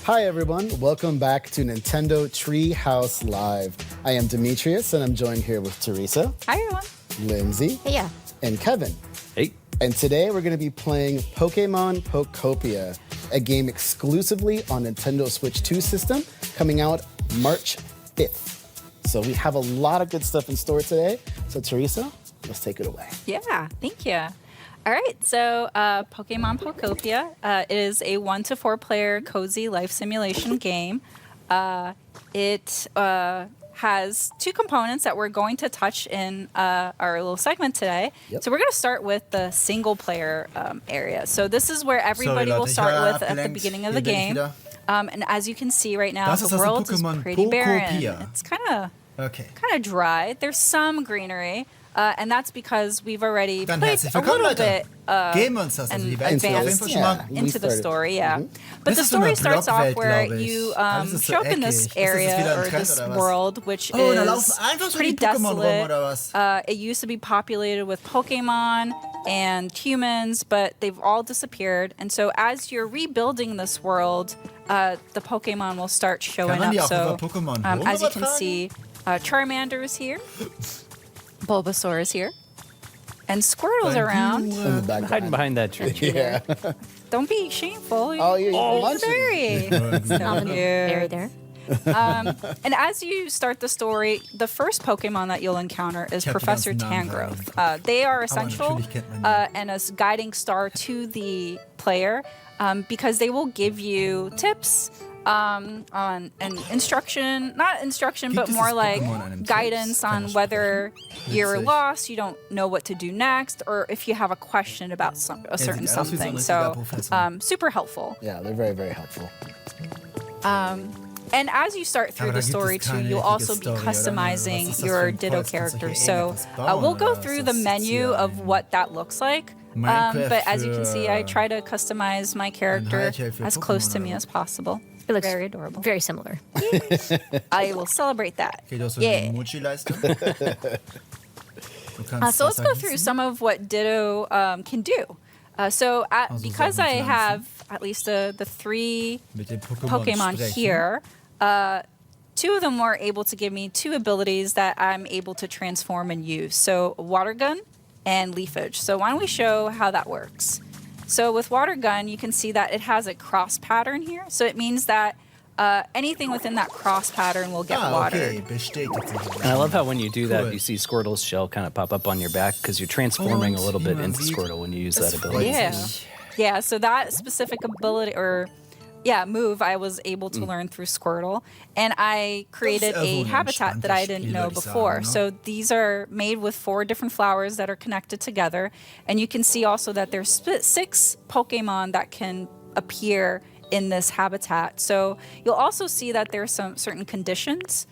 Hi everyone, welcome back to Nintendo Treehouse Live. I am Demetrius and I'm joined here with Teresa. Hi, everyone. Lindsay. Hey, yeah. And Kevin. Hey. And today we're going to be playing Pokemon Pokopia, a game exclusively on Nintendo Switch 2 system, coming out March 5th. So we have a lot of good stuff in store today. So Teresa, let's take it away. Yeah, thank you. All right, so Pokemon Pokopia is a 1 to 4 player cozy life simulation game. It has two components that we're going to touch in our little segment today. Yep. So we're going to start with the single player area. So this is where everybody will start with at the beginning of the game. And as you can see right now, the world is pretty barren. It's kind of dry. There's some greenery. And that's because we've already played a little bit and advanced into the story, But the story starts off where you show up in this area or this world, which is pretty desolate. It used to be populated with Pokemon and humans, but they've all disappeared. And so as you're rebuilding this world, the Pokemon will start showing up. So as you can see, Charmander is here. Bulbasaur is here. And Squirtle's around. Hiding behind that tree. Yeah. Don't be shameful. You're munching. Very there. And as you start the story, the first Pokemon that you'll encounter is Professor Tangrowth. They are essential and a guiding star to the player because they will give you tips on an instruction, not instruction, but more like guidance on whether you're lost, you don't know what to do next, or if you have a question about a certain something. So super helpful. Yeah, they're very, very helpful. And as you start through the story too, you'll also be customizing your Ditto character. So we'll go through the menu of what that looks like. But as you can see, I try to customize my character as close to me as possible. It looks very adorable. Very similar. I will celebrate that. Yeah. So let's go through some of what Ditto can do. Because I have at least the 3 Pokemon here, 2 of them were able to give me 2 abilities that I'm able to transform and use. So Water Gun and Leafage. So why don't we show how that works? So with Water Gun, you can see that it has a cross pattern here. So it means that anything within that cross pattern will get watered. And I love how when you do that, you see Squirtle's shell kind of pop up on your back because you're transforming a little bit into Squirtle when you use that ability. Yeah, so that specific ability move I was able to learn through Squirtle, and I created a habitat that I didn't know before. So these are made with 4 different flowers that are connected together, and you can see also that there's 6 Pokemon that can appear in this habitat. So you'll also see that there's some certain conditions.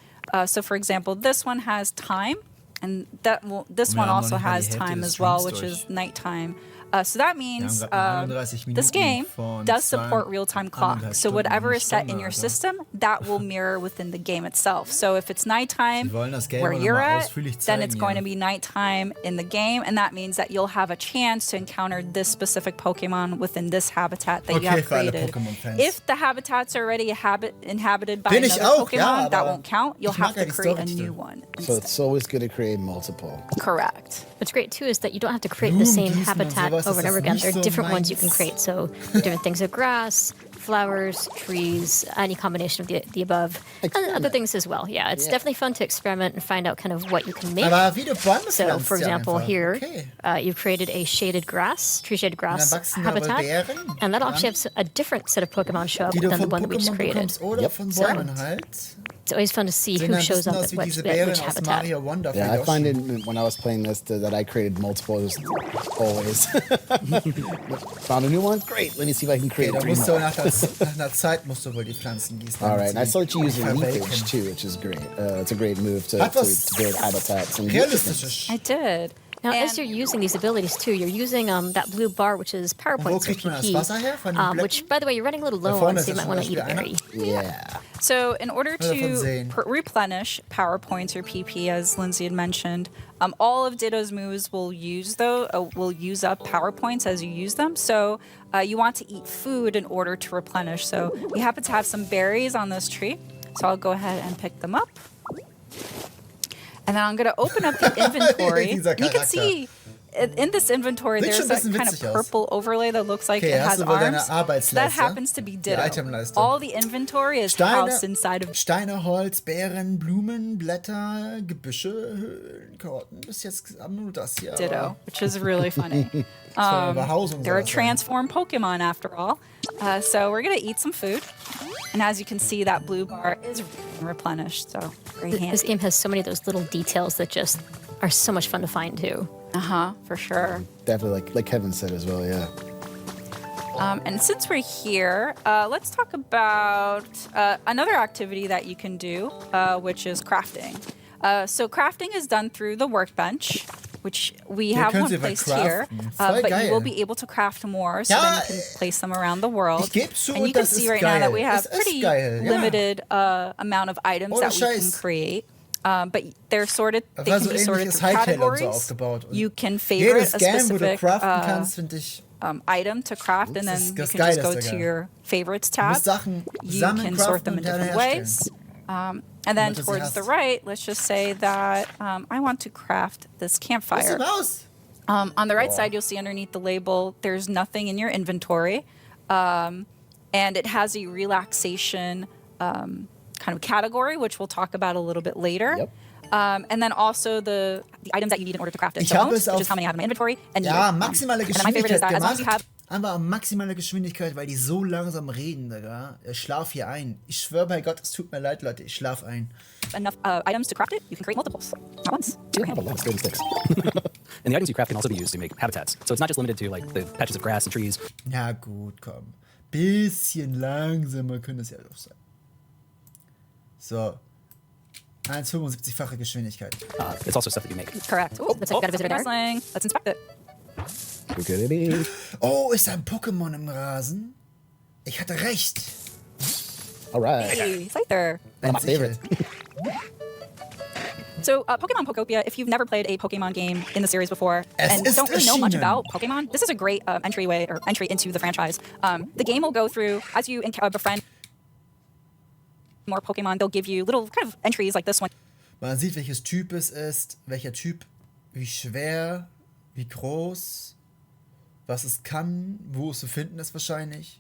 So for example, this one has time, and this one also has time as well, which is nighttime. So that means this game does support real-time clock. So whatever is set in your system, that will mirror within the game itself. So if it's nighttime where you're at, then it's going to be nighttime in the game, and that means that you'll have a chance to encounter this specific Pokemon within this habitat that you have created. If the habitat's already inhabited by another Pokemon, that won't count. You'll have to create a new one instead. So it's always good to create multiple. Correct. What's great too is that you don't have to create the same habitat over and over again. There are different ones you can create. So different things of grass, flowers, trees, any combination of the above, and other things as well. Yeah, it's definitely fun to experiment and find out kind of what you can make. So, for example, here you've created a shaded grass, tree-shaded grass habitat, and that'll actually have a different set of Pokemon show up than the one that we just created. It's always fun to see who shows up at which habitat. Yeah, I find it when I was playing this that I created multiples always. Found a new one? Great. Let me see if I can create Okay, musst du nach einer Zeit musst du wohl die Pflanzen gießen. All right, and I saw that you use leafage too, which is great. It's a great move to build habitats. And I did. Now, as you're using these abilities too, you're using that blue bar, which is PowerPoint PP, which, by the way, you're running a little low on, so you might want to eat a berry. Yeah. So in order to replenish PowerPoints or PP, as Lindsay had mentioned, all of Ditto's moves will use up PowerPoints as you use them. So you want to eat food in order to replenish. So we happen to have some berries on this tree, so I'll go ahead and pick them up. And then I'm going to open up the inventory. You can see in this inventory, there's that kind of purple overlay that looks like it has arms. That happens to be Ditto. All the inventory is housed inside of Steine, Holz, Beeren, Blumen, Blätter, Gebüsche, Höhlen, Karotten. Bis jetzt nur das hier. Ditto, which is really funny. They're a transformed Pokemon after all. So we're going to eat some food. And as you can see, that blue bar is replenished. So very handy. This game has so many of those little details that just are so much fun to find too. For sure. Definitely, like Kevin said as well, yeah. And since we're here, let's talk about another activity that you can do, which is crafting. So crafting is done through the workbench, which we have one placed here, but you will be able to craft more, so then you can place them around the world. And you can see right now that we have pretty limited amount of items that we can create. But they're sorted. They can be sorted through categories. You can favorite a specific item to craft, and then you can just go to your favorites tab. You can sort them in different ways. And then towards the right, let's just say that I want to craft this campfire. On the right side, you'll see underneath the label, there's nothing in your inventory. And it has a relaxation kind of category, which we'll talk about a little bit later. Yep. And then also the items that you need in order to craft it. So which is how many I have in my inventory. And maximale Geschwindigkeit gemacht. Aber maximale Geschwindigkeit, weil die so langsam reden, Digga. Ich schlaf hier ein. Ich schwöre bei Gott, es tut mir leid, Leute, ich schlaf ein. Enough items to craft it, you can create multiples. Not once. I have a lot of golden sticks. And the items you craft can also be used to make habitats. So it's not just limited to like the patches of grass and trees. Ja gut, komm. Bisschen langsamer könnte es ja doch sein. So. 1,75-fache Geschwindigkeit. It's also stuff that you make. Correct. Ooh, looks like we got a visitor there. Let's inspect it. Oh, ist ein Pokémon im Rasen? Ich hatte recht. Alright. Hey, Scyther. My favorite. So, Pokemon Pokopia, if you've never played a Pokemon game in the series before and don't really know much about Pokemon, this is a great entry into the franchise. The game will go through, as you befriend more Pokemon, they'll give you little kind of entries like this one. Man sieht, welches Typ es ist, welcher Typ, wie schwer, wie groß, was es kann, wo es zu finden ist wahrscheinlich.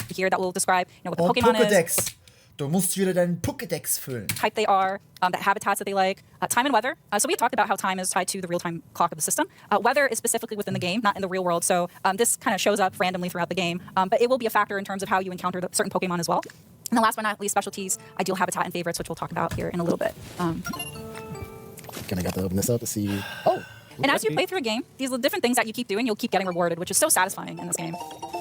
Here that will describe, what the Pokemon Pokédex. is. Du musst wieder deinen Pokédex füllen. Type they are, the habitats that they like, time and weather. So we had talked about how time is tied to the real-time clock of the system. Weather is specifically within the game, not in the real world. So this kind of shows up randomly throughout the game, but it will be a factor in terms of how you encounter certain Pokemon as well. And the last but not least, specialties, ideal habitat and favorites, which we'll talk about here in a little bit. Gonna got to open this up to see. Oh. And as you play through a game, these are different things that you keep doing, you'll keep getting rewarded, which is so satisfying in this game.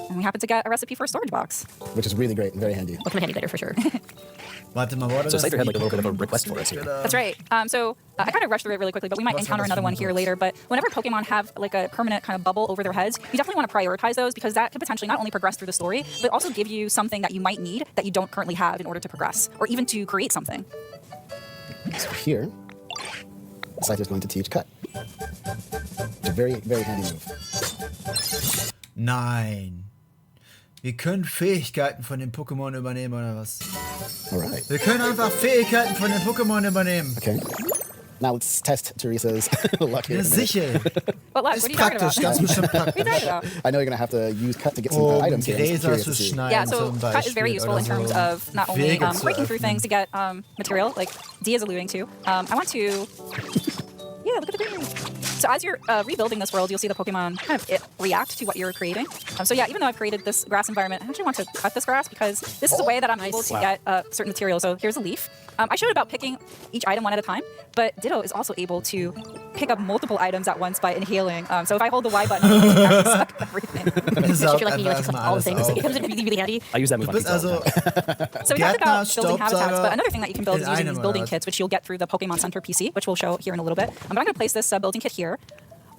And we happen to get a recipe for a storage box. Which is really great and very handy. Will come in handy later for sure. So Scyther had like a little bit of a request for us here. That's right. So I kind of rushed through it really quickly, but we might encounter another one here later. But whenever Pokemon have like a permanent kind of bubble over their heads, you definitely want to prioritize those because that could potentially not only progress through the story, but also give you something that you might need that you don't currently have in order to progress, or even to create something. So here, Scyther's going to teach Cut. It's a very, very handy move. Nein. Wir können Fähigkeiten von den Pokémon übernehmen, oder was? Alright. Wir können einfach Fähigkeiten von den Pokémon übernehmen. Okay. Now let's test Teresa's luck here. Ja, sicher. But what are you talking about? Ganz bestimmt praktisch. What are you talking about? I know you're going to have to use Cut to get some items here. Gräser zu schneiden, Yeah, so zum cut is very Beispiel, useful in terms so. of not only breaking through öffnen. things to get material, like Dee is alluding to. I want to... look at the green. So as you're rebuilding this world, you'll see the Pokemon kind of react to what you're creating. So yeah, even though I've created this grass environment, I actually want to cut this grass because this is a way that I'm able to get certain materials. So here's a leaf. I showed about picking each item one at a time, but Ditto is also able to pick up multiple items at once by inhaling. So if I hold the Y button, I can suck everything. If you're like me, you like to collect all the things. It comes in really, really handy. I use that move on pizza all the time. So we talked about building habitats, but another thing that you can build is using these building kits, which you'll get through the Pokemon Center PC, which we'll show here in a little bit. But I'm going to place this building kit here.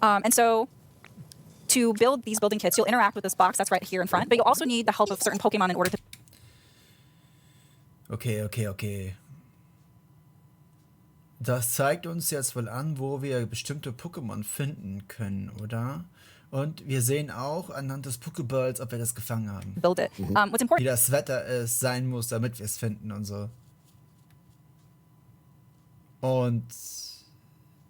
And so to build these building kits, you'll interact with this box that's right here in front, but you'll also need the help of certain Pokemon in order to... Okay. Das zeigt uns jetzt wohl an, wo wir bestimmte Pokémon finden können, oder? Und wir sehen auch anhand des Pokeballs, ob wir das gefangen haben. Build it. What's important... Wie das Wetter sein muss, damit wir es finden und so. Und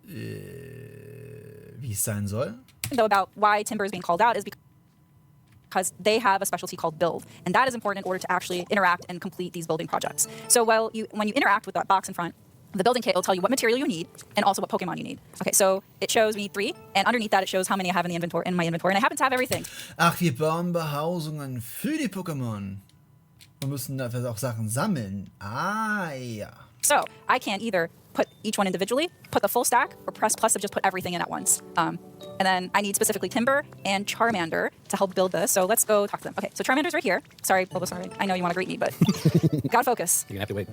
wie es sein soll. Though about why timber is being called out is because they have a specialty called build, and that is important in order to actually interact and complete these building projects. So when you interact with that box in front, the building kit will tell you what material you need and also what Pokemon you need. Okay, so it shows me 3, and underneath that it shows how many I have in my inventory, and I happen to have everything. Ach, wir bauen Behausungen für die Pokémon. Wir müssen dafür auch Sachen sammeln. Ah, ja. So I can either put each one individually, put the full stack, or press plus to just put everything in at once. And then I need specifically Timber and Charmander to help build this. So let's go talk to them. Okay, so Charmander's right here. Sorry, Bulbasaur, I know you want to greet me, but gotta focus. You're gonna have to wait.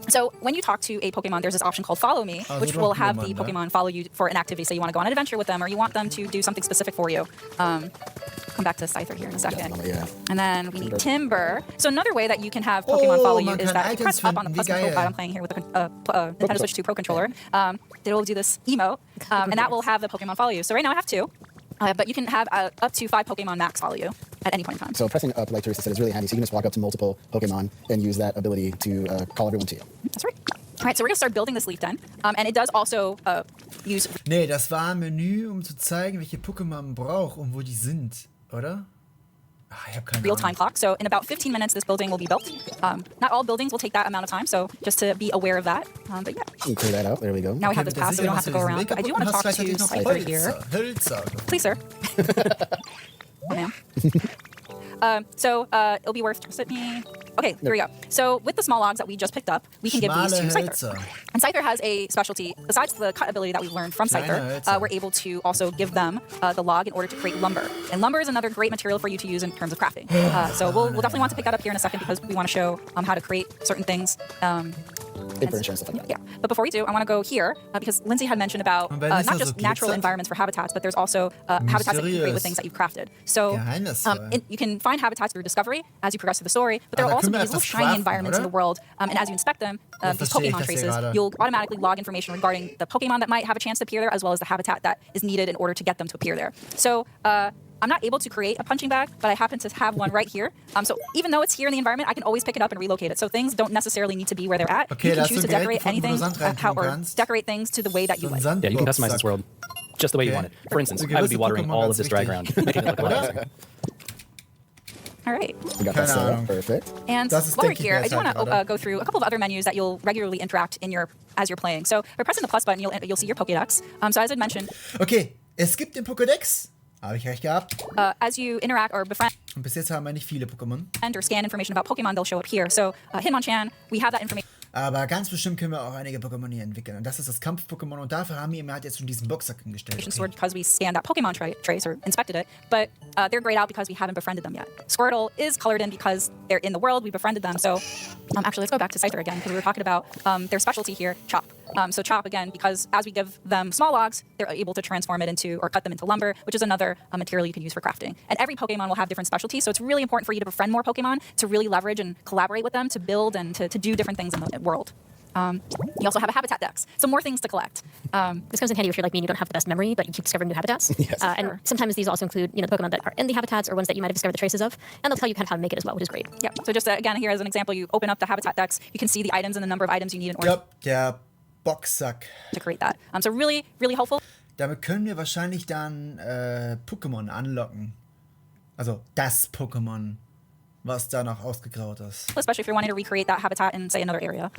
So when you talk to a Pokemon, there's this option called Follow Me, which will have the Pokemon follow you for an activity. Say you want to go on an adventure with them, or you want them to do something specific for you. Come back to Scyther here in a second. Yeah. And then we need Timber. So another way that you can have Pokemon follow you is that if you press up on the plus control pad. I'm playing here with the Nintendo Switch 2 Pro Controller. It will do this emote, and that will have the Pokemon follow you. So right now I have 2, but you can have up to 5 Pokemon max follow you at any point in time. So pressing up, like Teresa said, is really handy. So you can just walk up to multiple Pokemon and use that ability to call everyone to you. That's right. All right, so we're going to start building this leaf den, and it does also use... Nee, das war ein Menü, um zu zeigen, welche Pokémon man braucht und wo die sind, oder? Ach, ich hab keine real-time clock. So in about 15 minutes, this building will be built. Not all buildings will take that amount of time, so just to be aware of that. But yeah. You clear that out. There we go. Now we have this path, so we don't have to go around. But I do want to talk to Scyther here. Please, sir. Oh, ma'am. So it'll be worth... Just let me... Okay, there we go. So with the small logs that we just picked up, we can give these to Scyther. And Scyther has a specialty. Besides the cut ability that we've learned from Scyther, we're able to also give them the log in order to create lumber. And lumber is another great material for you to use in terms of crafting. So we'll definitely want to pick that up here in a second because we want to show how to create certain things. Paper and stuff like that. Yeah, but before we do, I want to go here because Lindsay had mentioned about not just natural environments for habitats, but there's also habitats that you can create with things that you've crafted. So you can find habitats through discovery as you progress through the story, but there will also be these little shiny environments in the world, and as you inspect them, these Pokemon traces, you'll automatically log information regarding the Pokemon that might have a chance to appear there, as well as the habitat that is needed in order to get them to appear there. So I'm not able to create a punching bag, but I happen to have one right here. So even though it's here in the environment, I can always pick it up and relocate it. So things don't necessarily need to be where they're at. Okay, you can choose to decorate anything or decorate things to the way that you like. Yeah, you can customize this world just the way you want it. For instance, I would be watering all of this dry ground, making it look a lot nicer. All right. We got that set up. Perfect. And while we're here, I do want to go through a couple of other menus that you'll regularly interact in as you're playing. So by pressing the plus button, you'll see your Pokédex. So as I mentioned. Okay, es gibt den Pokédex. Habe ich recht gehabt. As you interact or befriend. Und bis jetzt haben wir nicht viele Pokémon. Or scan information about Pokemon, they'll show up here. So Hitmonchan, we have that information. Aber ganz bestimmt können wir auch einige Pokémon hier entwickeln. Und das ist das Kampf-Pokémon. Und dafür haben wir ihm halt jetzt schon diesen Boxsack hingestellt. Okay. Because we scanned that Pokemon trace or inspected it, but they're grayed out because we haven't befriended them yet. Squirtle is colored in because they're in the world. We befriended them. So actually, let's go back to Scyther again because we were talking about their specialty here, Chop. So Chop, again, because as we give them small logs, they're able to transform it into or cut them into lumber, which is another material you can use for crafting. And every Pokemon will have different specialties, so it's really important for you to befriend more Pokemon, to really leverage and collaborate with them, to build and to do different things in the world. You also have a habitat dex, so more things to collect. This comes in handy if you're like me and you don't have the best memory, but you keep discovering new habitats. Yes. And sometimes these also include the Pokemon that are in the habitats or ones that you might have discovered the traces of, and they'll tell you kind of how to make it as well, which is great. Yeah. So just again, here as an example, you open up the habitat dex, you can see the items and the number of items you need in order der Boxsack to create that. So really, really helpful. Damit können wir wahrscheinlich dann Pokémon anlocken. Also das Pokémon, was da noch ausgegraut ist. Especially if you're wanting to recreate that habitat in, say, another area.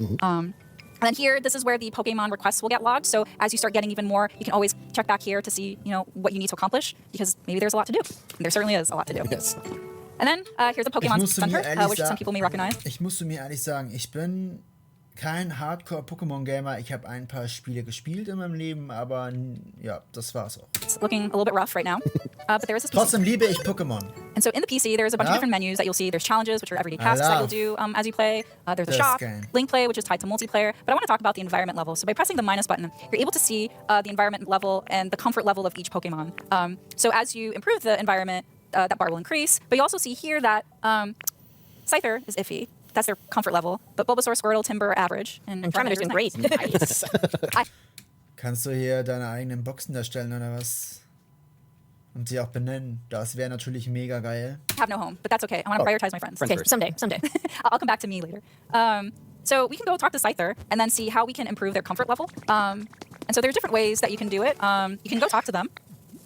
And then here, this is where the Pokemon requests will get logged. So as you start getting even more, you can always check back here to see, what you need to accomplish, because maybe there's a lot to do. And there certainly is a lot to do. Yes. And then here's a Pokemon Center, which some people may recognize. Ich musste mir ehrlich sagen, ich bin kein Hardcore-Pokémon-Gamer. Ich habe ein paar Spiele gespielt in meinem Leben, aber ja, das war's auch. It's looking a little bit rough right now, but there is this PC. Trotzdem liebe ich Pokémon. And so in the PC, there's a bunch of different menus that you'll see. There's challenges, which are everyday tasks that you'll do as you play. There's a shop, link play, which is tied to multiplayer. But I want to talk about the environment level. So by pressing the minus button, you're able to see the environment level and the comfort level of each Pokemon. So as you improve the environment, that bar will increase. But you also see here that Scyther is iffy. That's their comfort level. But Bulbasaur, Squirtle, Timber are average. And Charmander's doing great. Nice. Kannst du hier deine eigenen Boxen erstellen oder was? Und sie auch benennen. Das wäre natürlich mega geil. I have no home, but that's okay. I want to prioritize my friends. Okay, someday. I'll come back to me later. So we can go talk to Scyther and then see how we can improve their comfort level. And so there's different ways that you can do it. You can go talk to them.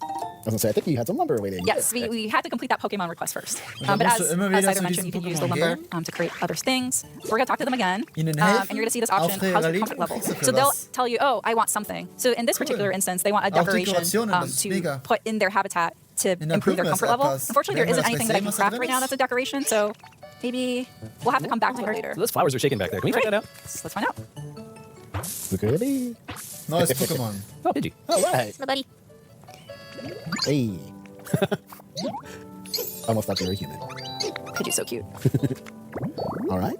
I was gonna say, I think you had some lumber waiting. Yes, we had to complete that Pokemon request first. But as Scyther mentioned, you can use the lumber to create other things. We're going to talk to them again. And you're going to see this option, how's your comfort level? So they'll tell you, oh, I want something. So in this particular instance, they want a decoration to put in their habitat to improve their comfort level. Unfortunately, there isn't anything that I can craft right now that's a decoration, so maybe we'll have to come back to it later. So those flowers are shaking back there. Can we check that out? Let's find out. Look at me. Neues Pokémon. Oh, Pidgey. All right. Hello, buddy. Hey. Almost thought you were human. Pidgey's so cute. All right.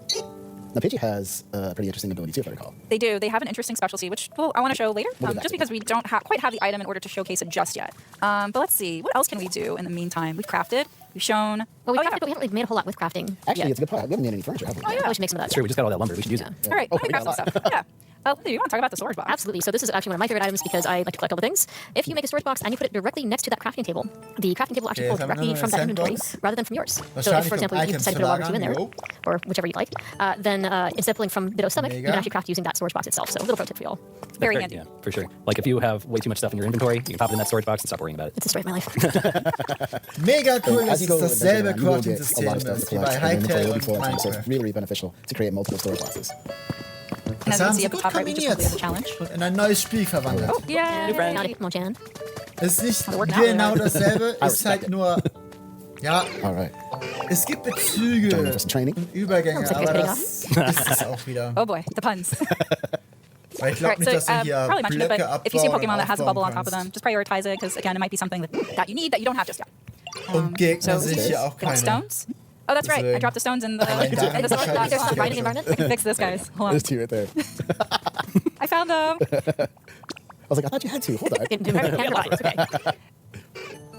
Now, Pidgey has a pretty interesting ability, too, if I recall. They do. They have an interesting specialty, which I want to show later, just because we don't quite have the item in order to showcase it just yet. But let's see. What else can we do in the meantime? We've crafted. We've shown. Well, we haven't really made a whole lot with crafting. Actually, yet. it's a good part. We haven't made any furniture, have we? Oh, yeah. We should make some of that. That's true. We just got all that lumber. We should use it. All right. Let me craft some stuff. Yeah. Linda, you want to talk about the storage box? Absolutely. So this is actually one of my favorite items because I like to collect all the things. If you make a storage box and you put it directly next to that crafting table, the crafting table will actually pull directly from that inventory rather than from yours. So if, for example, you decide to put a log or two in there, or whichever you like, then instead of pulling from Biddo's stomach, you can actually craft using that storage box itself. So a little pro tip for y'all. Very handy. Yeah, for sure. Like if you have way too much stuff in your inventory, you can pop it in that storage box and stop worrying about it. It's the story of my life. Mega cool, dass es dasselbe Crafting-System ist wie bei Hytale und So Minecraft. it's really beneficial to create multiple storage boxes. And as you can see at the top right, we just completed the challenge. Und in ein neues Spiel verwandelt. Oh, yeah. New friend. Come on, Jan. Es ist nicht genau dasselbe, ist halt nur... Ja, Alright. es gibt Bezüge und Übergänge, aber das ist es auch wieder. Oh boy, the puns. Weil ich glaube nicht, dass du hier probably mentioned it, Blöcke but if you see a abbauen Pokemon that has a bubble on kannst. top of them, just prioritize it, because again, it might be something that you need that you don't have just yet. Und Gegner sehe ich hier auch keine. Stones? Oh, that's right. I dropped the stones in the Allein da storage box. There's some grinding environment. I can fix this, guys. Hold on. There's two right there. I found them. I was like, I thought you had two. Hold on. It's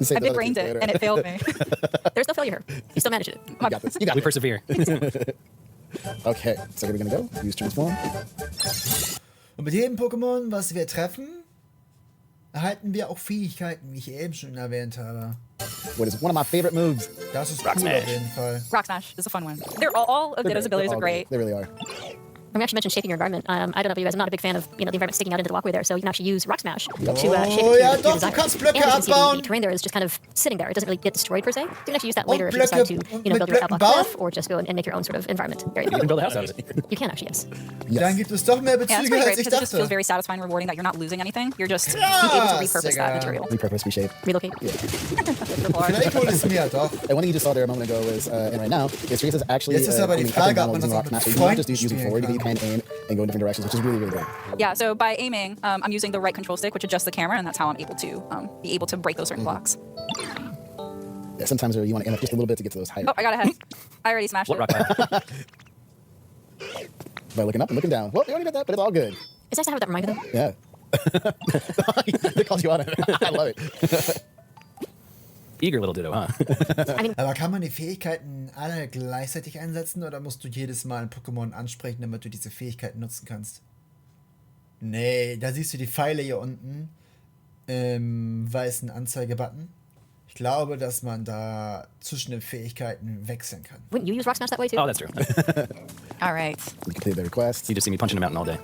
okay. You I big brained it, and it failed me. There's no failure here. You still managed it. You got this. You got We this. persevere. Okay, so where are we gonna go? Use transform. Und mit jedem Pokémon, was wir treffen, erhalten wir auch Fähigkeiten, wie ich eben schon erwähnt habe. What is one of my favorite moves? Das ist Rock cool Smash. auf jeden Fall. Rock Smash is a fun one. They're all of Ditto's abilities are great. They really are. I'm actually mentioned shaping your environment. I don't know about you guys. I'm not a big fan of the environment sticking out into the walkway there. So you can actually use Rock Smash to shape it to ja, your doch, desire. du kannst And Blöcke you can see abbauen. the terrain there is just kind of sitting there. It doesn't really get destroyed per se. So you can actually use that Und later if you decide to Blöcke- build mit your Blöcken outback bauen? cliff or just go and make your own sort of environment. Very You can build a house out of it. You can actually, yes. Dann gibt es doch mehr Yeah, it's Bezüge, pretty als great ich because it just feels dachte. very satisfying and rewarding that you're not losing anything. You're just being Ja, able to repurpose Digga. that material. Repurpose, reshape. Relocate. Vielleicht hol es mir doch. And one you just saw there a moment ago is, and right now, is Teresa is actually Jetzt ist aber die aiming Frage, up ob and man down das using auch rock mit smash. So you can not just use Freunden forward, you spielen can aim and go in different directions, which is really, really great. Yeah, so by aiming, I'm using the right control stick, which adjusts the camera, and that's how I'm able to be able to break those certain blocks. Yeah, sometimes you want to aim up just a little bit to get to those higher. Oh, I got ahead. I already smashed What it. rock? By looking up and looking down. Well, you already did that, but it's all good. It's nice to have that reminder though. Yeah. It calls you on it. I love it. Eager little Ditto, huh? Aber kann man die Fähigkeiten alle gleichzeitig einsetzen oder musst du jedes Mal ein Pokémon ansprechen, damit du diese Fähigkeiten nutzen kannst? Nee, da siehst du die Pfeile hier unten im weißen Anzeigebutton. Ich glaube, dass man da zwischen den Fähigkeiten wechseln kann. Wouldn't you use Rock Smash that way too? Oh, that's true. All right. You completed the request. You just see me punching a mountain all day.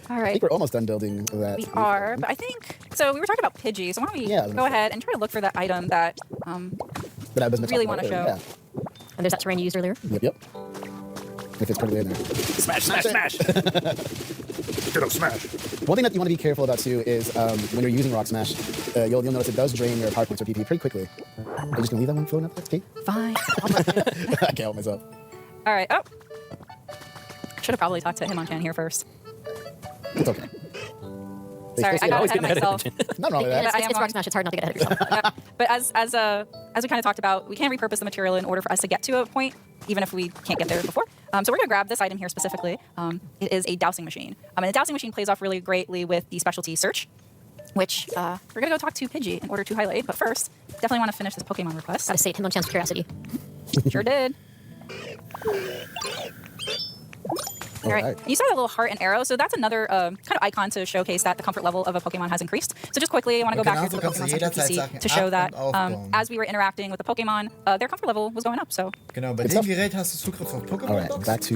All I right. think we're almost done building that. We are, but I think so. We were talking about Pidgey, so why don't we Yeah, go ahead and try to look for that item that But I was really want to show. Yeah. And there's that terrain you used earlier. Yep. If it's perfectly in there. Smash, smash, smash. Get up, smash. One thing that you want to be careful about too is when you're using Rock Smash, you'll notice it does drain your power points or PP pretty quickly. I'm just gonna leave that one floating up there. Okay. Fine. I can't help myself. All right. Oh. Should have probably talked to him on can here first. It's okay. Sorry, I got always ahead of getting ahead of myself. attention. Not wrong with that. It's Rock Smash. It's hard not to get ahead of yourself. But as we kind of talked about, we can repurpose the material in order for us to get to a point, even if we can't get there before. So we're going to grab this item here specifically. It is a dowsing machine. And the dowsing machine plays off really greatly with the specialty search, which we're going to go talk to Pidgey in order to highlight. But first, definitely want to finish this Pokemon request. Gotta say, him on chance of curiosity. Sure did. All right. You saw that little heart and arrow, so that's another kind of icon to showcase that the comfort level of a Pokemon has increased. So just quickly, I want to go back here to the Pokemon Center PC to show that as we were interacting with the Pokemon, their comfort level was going up. So Genau, bei dem Gerät hast du Zugriff auf Alright, Pokémon-Box. back to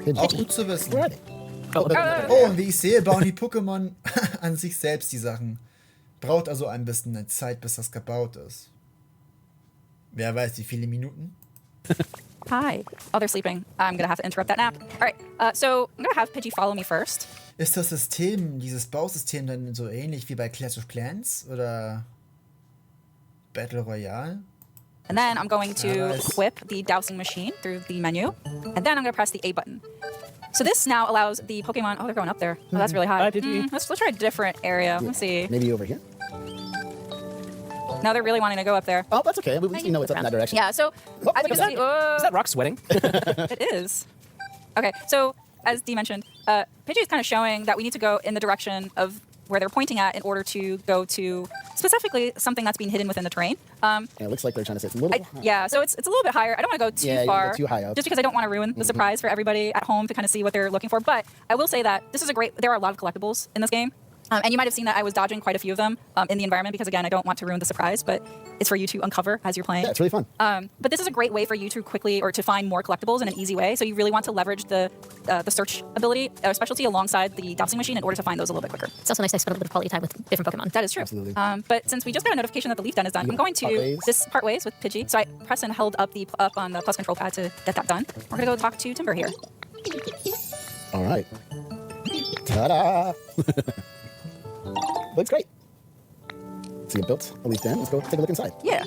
Pidgey. Auch gut zu wissen. Alright. Oh, und wie ich sehe, bauen die Pokémon an sich selbst die Sachen. Braucht also ein bisschen eine Zeit, bis das gebaut ist. Wer weiß, wie viele Minuten? Hi. Oh, they're sleeping. I'm going to have to interrupt that nap. All right. So I'm going to have Pidgey follow me first. Ist das System, dieses Bausystem dann so ähnlich wie bei Clash of Clans oder Battle Royale? And then I'm going to equip the dowsing machine through the menu. And then I'm going to press the A button. So this now allows the Pokemon... Oh, they're going up there. Oh, that's really high. Let's try a different area. Let's see. Maybe over here? Now they're really wanting to go up there. Oh, that's okay. At least you know it's up in that direction. Yeah, so as you can see... Is that rock sweating? It is. Okay, so as Dee mentioned, Pidgey is kind of showing that we need to go in the direction of where they're pointing at in order to go to specifically something that's being hidden within the terrain. Yeah, it looks like they're trying to say it's a little high. Yeah, so it's a little bit higher. I don't want to go too far. Too high up. Just because I don't want to ruin the surprise for everybody at home to kind of see what they're looking for. But I will say that this is there are a lot of collectibles in this game. And you might have seen that I was dodging quite a few of them in the environment because, again, I don't want to ruin the surprise, but it's for you to uncover as you're playing. Yeah, it's really fun. But this is a great way for you to quickly or to find more collectibles in an easy way. So you really want to leverage the search ability or specialty alongside the dowsing machine in order to find those a little bit quicker. It's also nice to spend a little bit of quality time with different Pokemon. That is true. Absolutely. But since we just got a notification that the leaf den is done, I'm going to part ways with Pidgey. So I press and held up on the plus control pad to get that done. We're going to go talk to Timber here. All right. Ta-da! Looks great. So you built a leaf den. Let's go take a look inside. Yeah.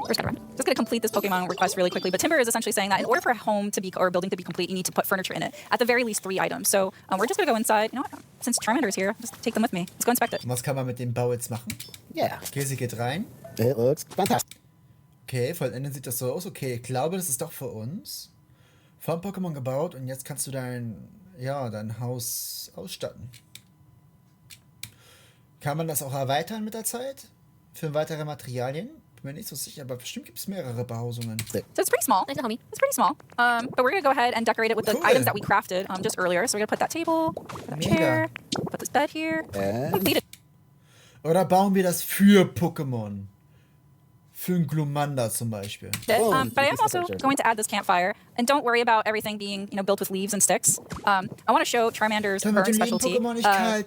First gotta run. Just gonna complete this Pokemon request really quickly. But Timber is essentially saying that in order for a home to be or a building to be complete, you need to put furniture in it. At the very least 3 items. So we're just gonna go inside. You know what? Since Charmander's here, just take them with me. Let's go inspect it. Was kann man mit dem Bau jetzt machen? Yeah. Okay, sie geht rein. It looks fantastic. Okay, von innen sieht das so aus. Okay, ich glaube, das ist doch für uns. Von Pokémon gebaut und jetzt kannst du dein Haus ausstatten. Kann man das auch erweitern mit der Zeit? Für weitere Materialien? Bin mir nicht so sicher, aber bestimmt gibt es mehrere Behausungen. So it's pretty small. Nice and homey. It's pretty small. But we're gonna go ahead and decorate it with the items that we crafted just earlier. So we're gonna put that table, put that chair, put this bed here. Completed. Oder bauen wir das für Pokémon? Für ein Glumanda zum Beispiel. But I am also going to add this campfire, and don't worry about everything being built with leaves and sticks. I want to show Charmander's burn specialty.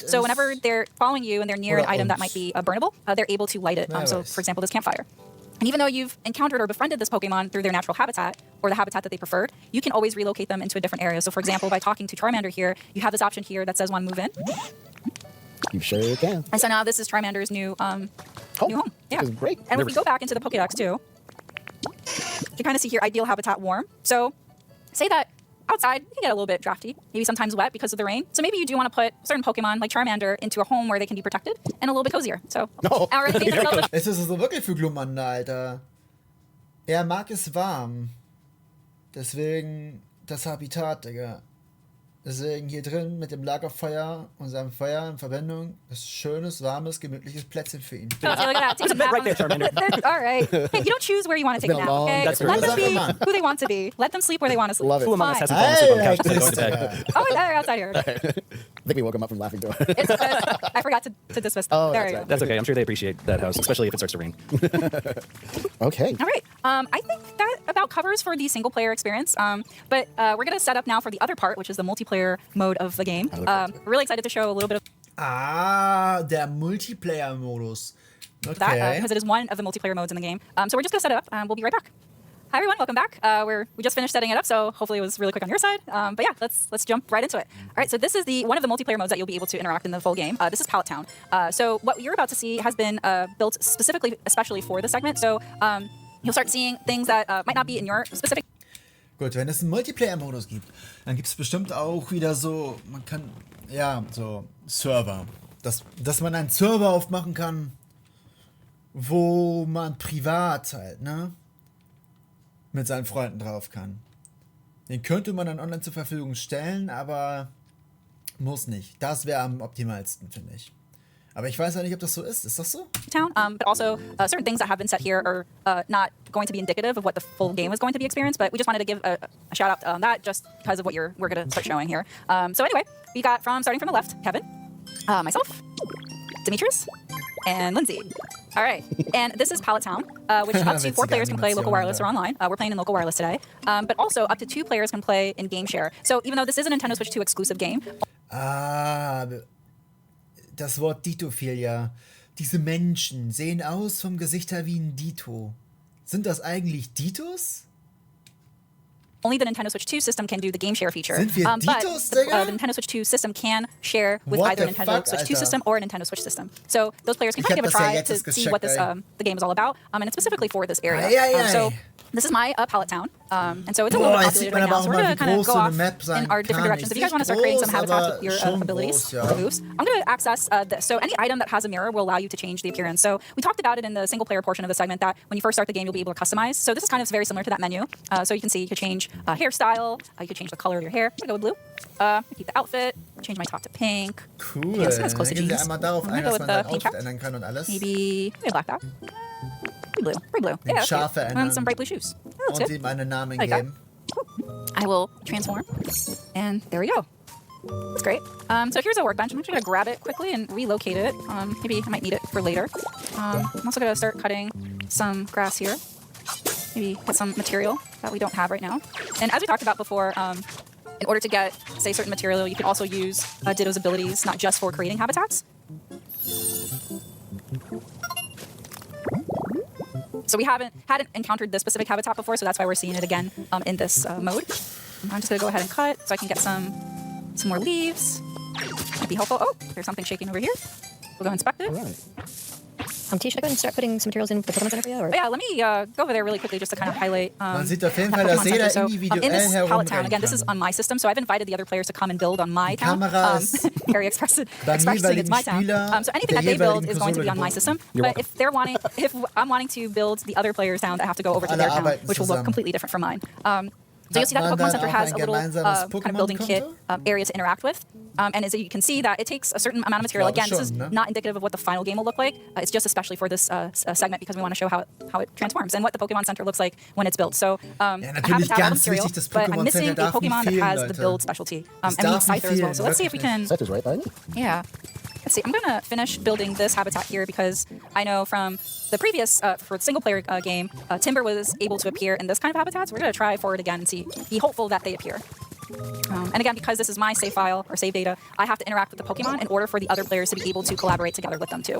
So whenever they're following you and they're near an item that might be burnable, they're able to light it. So for example, this campfire. And even though you've encountered or befriended this Pokemon through their natural habitat or the habitat that they preferred, you can always relocate them into a different area. So for example, by talking to Charmander here, you have this option here that says "Want to move in." You sure can. And so now this is Charmander's new home. Yeah. Which is great. And if we go back into the Pokédex too, you can kind of see here ideal habitat warm. So say that outside you get a little bit drafty, maybe sometimes wet because of the rain. So maybe you do want to put certain Pokemon like Charmander into a home where they can be protected and a little bit cozier. So Es ist also wirklich für Glumanda, Alter. Er mag es warm. Deswegen das Habitat, Digga. Deswegen hier drin mit dem Lagerfeuer und seinem Feuer in Verbindung ist schönes, warmes, gemütliches Plätzchen für ihn. Look at that. Take a nap. Right there, Charmander. All right. Hey, you don't choose where you want to take a nap, okay? That's Let them be right. who they want to be. Let them sleep where they want to sleep. Love it. Who among us Fine. hasn't fallen asleep on the couch instead of going to bed? Oh, they're outside here. I think we woke him up from laughing to it. It's I forgot to dismiss them. Oh, there that's you right. go. That's okay. I'm sure they appreciate that house, especially if it starts to rain. Okay. All right. I think that about covers for the single player experience. But we're going to set up now for the other part, which is the multiplayer mode of the game. Really excited to show a little bit of Der Multiplayer-Modus. Okay. that because it is one of the multiplayer modes in the game. So we're just going to set it up and we'll be right back. Hi everyone, welcome back. We just finished setting it up, so hopefully it was really quick on your side. But yeah, let's jump right into it. All right, so this is one of the multiplayer modes that you'll be able to interact in the full game. This is Pallet Town. So what you're about to see has been built especially for the segment. So you'll start seeing things that might not be in your specific. Gut, wenn es einen Multiplayer-Modus gibt, dann gibt es bestimmt auch wieder so, man kann, ja, so Server. Dass man einen Server aufmachen kann, wo man privat halt, ne, mit seinen Freunden drauf kann. Den könnte man dann online zur Verfügung stellen, aber muss nicht. Das wäre am optimalsten, finde ich. Aber ich weiß ja nicht, ob das so ist. Ist das so? Town, but also certain things that have been set here are not going to be indicative of what the full game is going to be experienced. But we just wanted to give a shout out on that just because of what we're going to start showing here. So anyway, we got starting from the left, Kevin, myself, Demetrius, and Lindsay. All right, and this is Pallet Town, which up to 4 players can play local wireless or online. We're playing in local wireless today, but also up to 2 players can play in game share. So even though this is a Nintendo Switch 2 exclusive game. Das Wort Dito fiel ja. Diese Menschen sehen aus vom Gesicht her wie ein Dito. Sind das eigentlich Ditos? Only the Nintendo Switch 2 system can do the game share feature. Sind wir Ditos, but the Nintendo Switch 2 system can share with either Nintendo Switch 2 system or a Nintendo Switch system. So those players can kind of give a try to see what this the game is all about, and it's specifically for this area. So this is my Pallet Town, and so it's a little bit populated right now. So we're going to kind of go off in our different directions. If you guys want to start creating some habitats with your abilities, the moves, I'm going to access this. So any item that has a mirror will allow you to change the appearance. So we talked about it in the single player portion of the segment that when you first start the game, you'll be able to customize. So this is kind of very similar to that menu. So you can see you could change hairstyle, you could change the color of your hair. I'm going to go with blue. Keep the outfit, change my top to pink. Cool. Yeah, so that's close to Dann gehen wir jeans. einmal darauf ein, dass man sein Outfit ändern kann und alles. Maybe black that. Blue, very blue. Den Yeah, Schafe and ändern. some bright blue shoes. That looks Und good. ihm einen Namen Like geben. I will transform, and there we go. That's great. So here's a workbench. I'm actually gonna grab it quickly and relocate it. Maybe I might need it for later. I'm also gonna start cutting some grass here. Maybe get some material that we don't have right now. And as we talked about before, in order to get, say, certain material, you can also use Ditto's abilities, not just for creating habitats. So we hadn't encountered this specific habitat before, so that's why we're seeing it again in this mode. I'm just gonna go ahead and cut so I can get some more leaves. Might be helpful. Oh, there's something shaking over here. We'll go inspect it. All right. T, should I go ahead and start putting some materials in the Pokemon Center for you? Or? But yeah, let me go over there really quickly just to kind of highlight Man sieht auf jeden that Fall, dass Pokemon jeder Center. So individuell in this pallet town, herumrennen again, this is kann. on my system, so I've invited the other players to come and build on my town. Kamera ist Harry expressed beim saying it's my town. jeweiligen So anything Spieler that they der build is going to be on my jeweiligen system. You're But if I'm wanting to build the other player's town, I have to go over to Alle their town, arbeiten which will look zusammen. completely different from mine. So you'll see that the Hat man Pokemon dann Center auch has ein a little gemeinsames kind of building kit area to interact with. And as you can see that it takes a certain amount of material. Again, this is not indicative of what the final game will look like. It's just especially for this segment because we want to show how it transforms and what the Pokemon Center looks like when it's built. So I have natürlich to have all the ganz material, wichtig, das but I'm Pokémon missing Center a darf nicht Pokemon that fehlen, has the Leute. build specialty. Es And we need darf nicht Scyther as well. fehlen, So let's see if we can... Scyther's right by me. Yeah. Let's see. I'm going to finish building this habitat here because I know from the previous, for the single-player game, Timber was able to appear in this kind of habitat. So we're going to try for it again and be hopeful that they appear. And again, because this is my save file or save data, I have to interact with the Pokemon in order for the other players to be able to collaborate together with them too.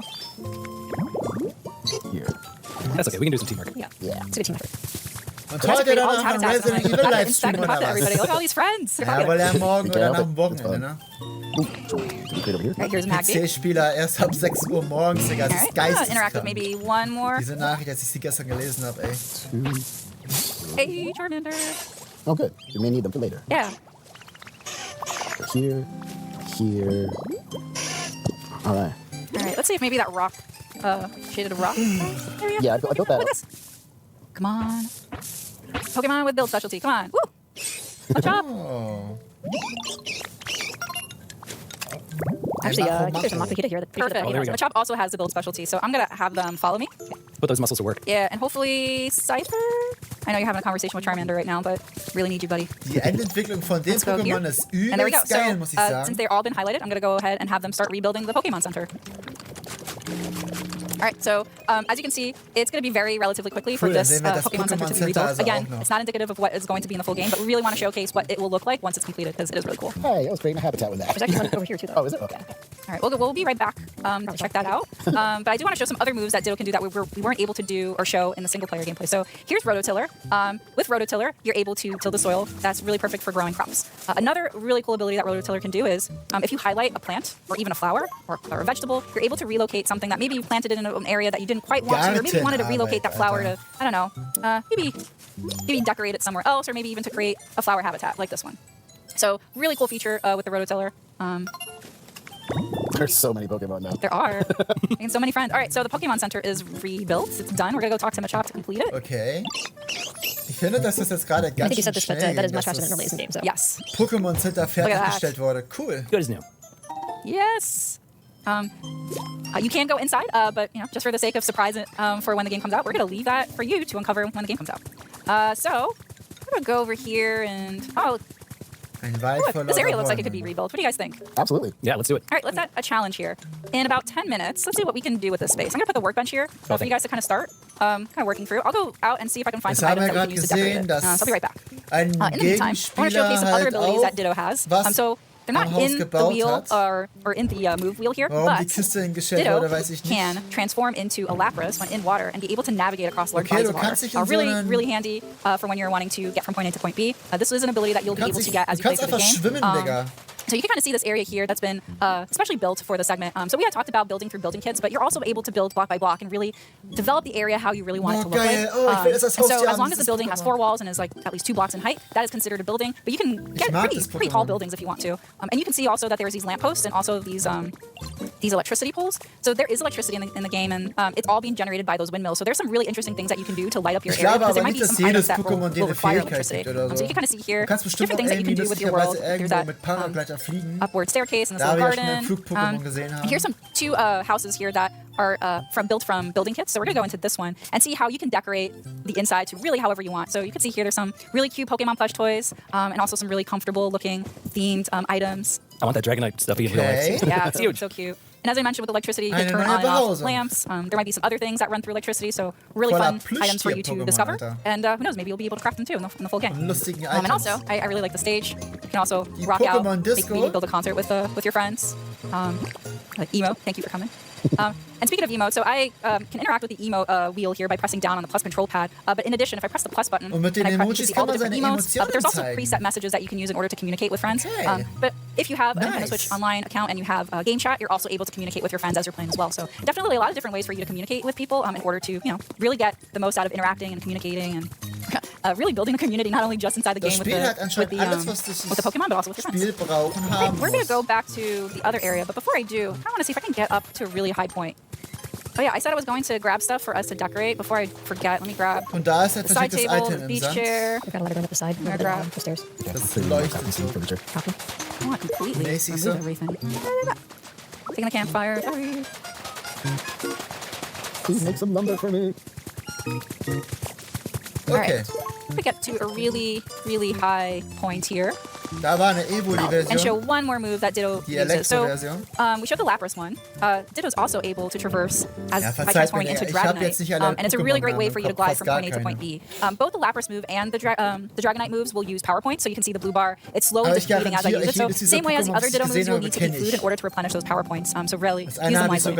Here. That's okay. We can do some teamwork. Yeah. Yeah. It's a good team effort. Und We're heute creating all dann these noch ein habitats. Resident I'm Evil like, Livestream talk oder to everybody. was? Look at all these friends. They're Ja, popular. weil er morgen oder nach dem That's Wochenende, fine. ne? Ooh, can we create over here? Right, here's Magby. PC-Spieler erst ab 6 Uhr morgens, Digga. Das All ist right, I'm gonna interact with geisteskrank. maybe one more. Diese Nachricht, als ich sie gestern gelesen habe, ey. Hey, Charmander. Oh, good. We may need them for later. Yeah. Here, here. All right. All right, let's see if maybe that rock, shaded rock area. Yeah, I built that Look up. at this. Come on. Pokemon with build specialty. Come on. Woo. Watch out. Oh. Actually, I think there's a Machikita here that Perfect. Oh, there we go. Machop also has the build specialty, so I'm gonna have them follow me. Put those muscles to work. Yeah, and hopefully Cypher. I know you're having a conversation with Charmander right now, but really need you, buddy. Die Endentwicklung von dem Let's go here. Pokémon ist And there we go. übelst geil, muss ich So, sagen. since they've all been highlighted, I'm gonna go ahead and have them start rebuilding the Pokemon Center. right, so as you can see, it's going to be very relatively quickly for this Pokemon Center to be rebuilt. Again, it's not indicative of what is going to be in the full game, but we really want to showcase what it will look like once it's completed because it is really cool. Hey, I was creating a habitat with that. There's actually one over here too, though. Oh, is it? Okay. All right, we'll be right back to check that out. But I do want to show some other moves that Ditto can do that we weren't able to do or show in the single player gameplay. So here's Rototiller. With Rototiller, you're able to till the soil. That's really perfect for growing crops. Another really cool ability that Rototiller can do is if you highlight a plant or even a flower or a vegetable, you're able to relocate something that maybe you planted in an area that you didn't quite want to, or maybe you wanted to relocate that flower to, I don't know, maybe decorate it somewhere else, or maybe even to create a flower habitat like this one. So really cool feature with the Rototiller. There's so many Pokemon now. There are. And so many friends. All right, so the Pokemon Center is rebuilt. It's done. We're going to go talk to Machop to complete it. Okay. Ich finde, dass das jetzt gerade I ganz think you schön said this, but schnell that is ging, much dass faster than it really is in game. So. Yes. Pokémon Center fertiggestellt wurde. Cool. Good as new. Yes. You can go inside, but just for the sake of surprise for when the game comes out, we're going to leave that for you to uncover when the game comes out. So I'm going to go over here and this area looks like it could be rebuilt. What do you guys think? Absolutely. Yeah, let's do it. All right, let's set a challenge here. In about 10 minutes, let's see what we can do with this space. I'm going to put the workbench here for you guys to kind of start kind of working through. I'll go out and see if I can find some items that we can use to decorate it. So I'll be right back. In the meantime, I want to showcase some other abilities that Ditto has. So they're not in the wheel or in the move wheel here, but Ditto can transform into a Lapras when in water and be able to navigate across large bodies of water. Really, really handy for when you're wanting to get from point A to point B. This is an ability that you'll be able to get as you play through the game. So you can kind of see this area here that's been especially built for the segment. So we had talked about building through building kits, but you're also able to build block by block and really develop the area how you really want it to look like. So as long as the building has 4 walls and is like at least 2 blocks in height, that is considered a building. But you can get pretty tall buildings if you want to. And you can see also that there's these lampposts and also these electricity poles. So there is electricity in the game, and it's all being generated by those windmills. So there's some really interesting things that you can do to light up your area, because there might be some items that will require electricity. So you can kind of see here different things that you can do with your world. There's that upward staircase in this little garden. Here's some 2 houses here that are built from building kits. So we're gonna go into this one and see how you can decorate the inside to really however you want. So you can see here there's some really cute Pokemon plush toys and also some really comfortable looking themed items. I want that Dragonite stuffy in real life. Yeah, it's so cute. And as I mentioned with electricity, you can turn on and off lamps. There might be some other things that run through electricity, so really fun items for you to discover. And who knows, maybe you'll be able to craft them too in the full game. And also, I really like the stage. You can also rock out, maybe build a concert with your friends. Like Emo, thank you for coming. And speaking of emote, so I can interact with the emote wheel here by pressing down on the plus control pad. But in addition, if I press the plus button, and I see all the different emotes. But there's also preset messages that you can use in order to communicate with friends. But if you have a Nintendo Switch Online account and you have game chat, you're also able to communicate with your friends as you're playing as well. So definitely a lot of different ways for you to communicate with people in order to really get the most out of interacting and communicating and really building a community, not only just inside the game with the Pokemon, but also with your friends. Okay, we're going to go back to the other area, but before I do, I want to see if I can get up to a really high point. Oh yeah, I said I was going to grab stuff for us to decorate. Before I forget, let me grab the side table, the beach chair. We've got a ladder up the side. I'm gonna grab the stairs. Copy. I want completely remove everything. Taking the campfire. Sorry. Please make some lumber for me. All right. We get to a really, really high point here. Da war eine Evoli-Version. And show one more move that Ditto uses. So we showed the Lapras one. Ditto's also able to traverse by transforming into Dragonite. And it's a really great way for you to glide from point A to point B. Both the Lapras move and the Dragonite moves will use power points. So you can see the blue bar. It's slowly depleting as I use it. So same way as the other Ditto moves, you'll need to eat food in order to replenish those power points. So really, use them wisely.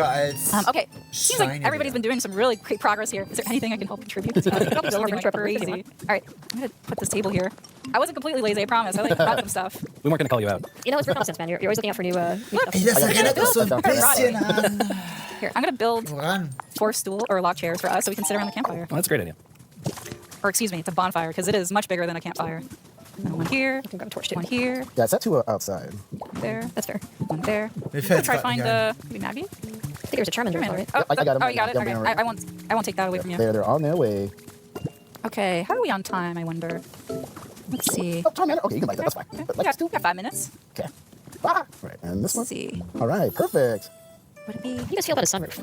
Okay, seems like everybody's been doing some really great progress here. Is there anything I can help contribute? Building like crazy. All right, I'm going to put this table here. I wasn't completely lazy, I promise. I got some stuff. We weren't going to call you out. You know, it's for constants, man. You're always looking out for new stuff. Here, I'm going to build 4 stool or log chairs for us so we can sit around the campfire. Oh, that's a great idea. Or excuse me, it's a bonfire because it is much bigger than a campfire. One here, one here. Yeah, set 2 outside. There. That's fair. One there. I'm going to try to find maybe Maggie? I think there's a Charmander, right? Oh, I got him. Oh, you got it? Okay. I won't take that away from you. They're on their way. Okay, how are we on time, I wonder? Let's see. Oh, Charmander. Okay, you can light that. That's fine. We got 5 minutes. Okay. Right, and this one. Let's see. All right, perfect. Would it be? You guys feel about a sunroof.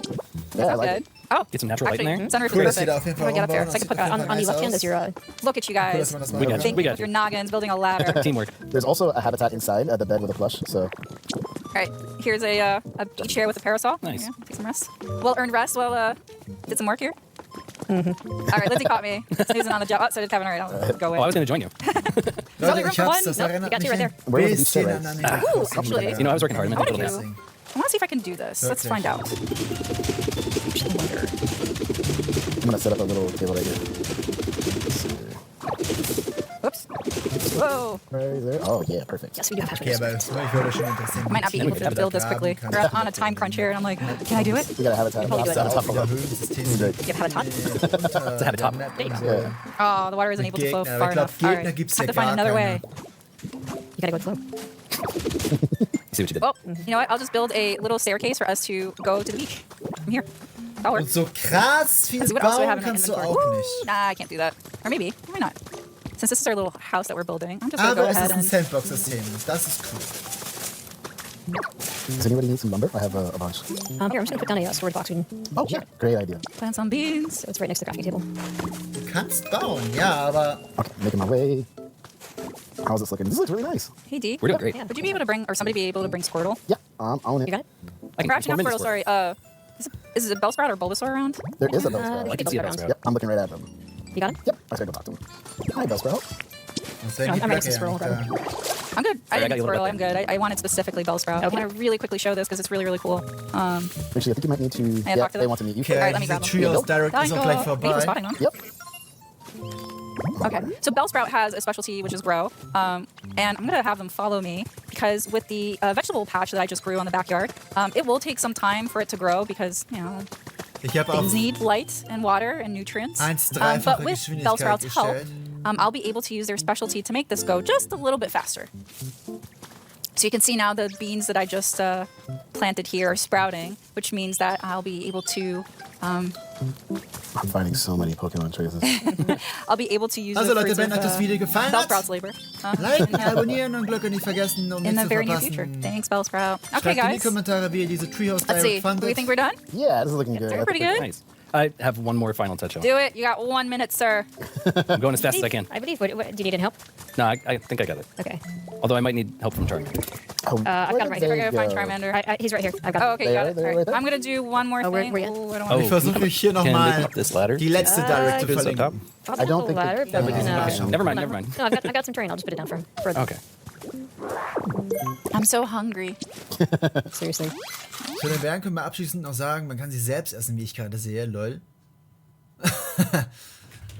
Yeah, I like good. it. Oh, get some natural light in there. Sunroof is perfect. How do I get up there? So I can put that on the left hand is your. Look at you guys. We got you. Your noggins building a ladder. Teamwork. There's also a habitat inside the bed with a plush, so. All right, here's a beach chair with a parasol. Nice. Yeah, take some rest. Well-earned rest while did some work here. All right, Lindsay caught me snoozing on the job. Oh, so did Kevin. All right, I'll go away. Oh, I was going to join you. Leute, ich hab's, das Nope, erinnert you got mich two right ein there. Where was the bisschen beach an chair? Animal Ooh, Crossing. actually, You know, I was working hard on my little nap. I want to see if I can do this. Let's find out. I'm gonna set up a little table right here. Whoops. Whoa. Right there. Oh yeah, perfect. Yes, we do have Okay, aber das würde schon interessieren. I might not be able to build this quickly. We're on a time crunch here, and I'm like, can I do it? We got a habitat. Probably do it. On top of it. Höhlensystem. Great. You have a tot? It's a habitat. Yeah. Oh, the water isn't able to flow Gegner, far ich glaub, enough. All Gegner right, gibt's have ja to find gar another way. You gotta go with the flow. See what you did. Well, you know what? I'll just build a little staircase for us to go to the beach. I'm here. That'll work. Und so krass viel Let's see, what else do I have bauen in my kannst du inventory? auch nicht. Nah, I can't do that. Or maybe not. Since this is our little house that we're building, I'm just gonna Aber go es ahead ist ein and. Sandbox-System. Das ist cool. Does anybody need some lumber? I have a bunch. Here, I'm just gonna put down a storage box. We can, Oh yeah, great idea. Plant some beans. so it's right next to the crafting table. Du kannst bauen, ja, aber Okay, making my way. How's this looking? This looks really nice. Hey, D. We're doing great. Yeah. Would you be able to bring, or somebody be able to bring Squirtle? Yeah, own it. You got it? I can Perhaps not transform into Squirtle, Squirtle. sorry. Is it Bellsprout or Bulbasaur around? There is a they Bellsprout. I can see a Bellsprout. Yep, I'm looking right at them. You got it? Yep, I should go talk to him. Hi, Bellsprout. das wäre No, die I'm ready to Blöcke, scroll, Annika. I'm good. Sorry, I I got didn't you a little Squirtle. bit I'm good. I wanted specifically Bellsprout. Okay. I'm gonna really quickly show this because it's really, really cool. Actually, I think you might need to. I Yeah, talk to they them? want to meet you. Okay, Alright, let me diese grab 'em. Treehouse Direkt ist auch gleich Thank you for spotting vorbei. them. Yep. Okay, so Bellsprout has a specialty which is grow, and I'm gonna have them follow me because with the vegetable patch that I just grew on the backyard, it will take some time for it to grow because Ich habe auf things need light and water and nutrients. 1,3-fache But with Geschwindigkeit Bellsprout's help, gestellt. I'll be able to use their specialty to make this go just a little bit faster. So you can see now the beans that I just planted here are sprouting, which means that I'll be able to I'm finding so many Pokemon traces. I'll be able to use Also the Leute, fruits wenn of euch das Video gefallen hat, Bellsprout's labor liken, abonnieren und Glocke nicht vergessen, um in nichts the zu very near future. verpassen. Thanks, Bellsprout. Okay, Schreibt in die guys. Kommentare, wie ihr diese Treehouse Let's see. Direkt Do we fandet. think we're done? Yeah, this is looking good. We're pretty good. Nice. I have one more final touch on. Do it. You got 1 minute, sir. I'm going as fast as I can. I believe. What, do you need any help? No, I think I got it. Okay. Although I might need help from Charmander. Oh, I've got him right here. We're gonna find Charmander. He's right here. I've got Oh, him. okay, you got it. There, All right. right there. I'm gonna do one more Oh, where thing. you at? Ooh, I don't Oh, want Ich versuche hier Can I nochmal make up this ladder? die letzte Direct zu Put this up top? verlinken. I don't think ladder, the- but we can. Yeah. Never mind, never mind. No, I got some terrain. I'll just put it down for further. Okay. I'm so hungry. Seriously. Zu den Bären können wir abschließend noch sagen, man kann sie selbst essen, wie ich gerade sehe, lol.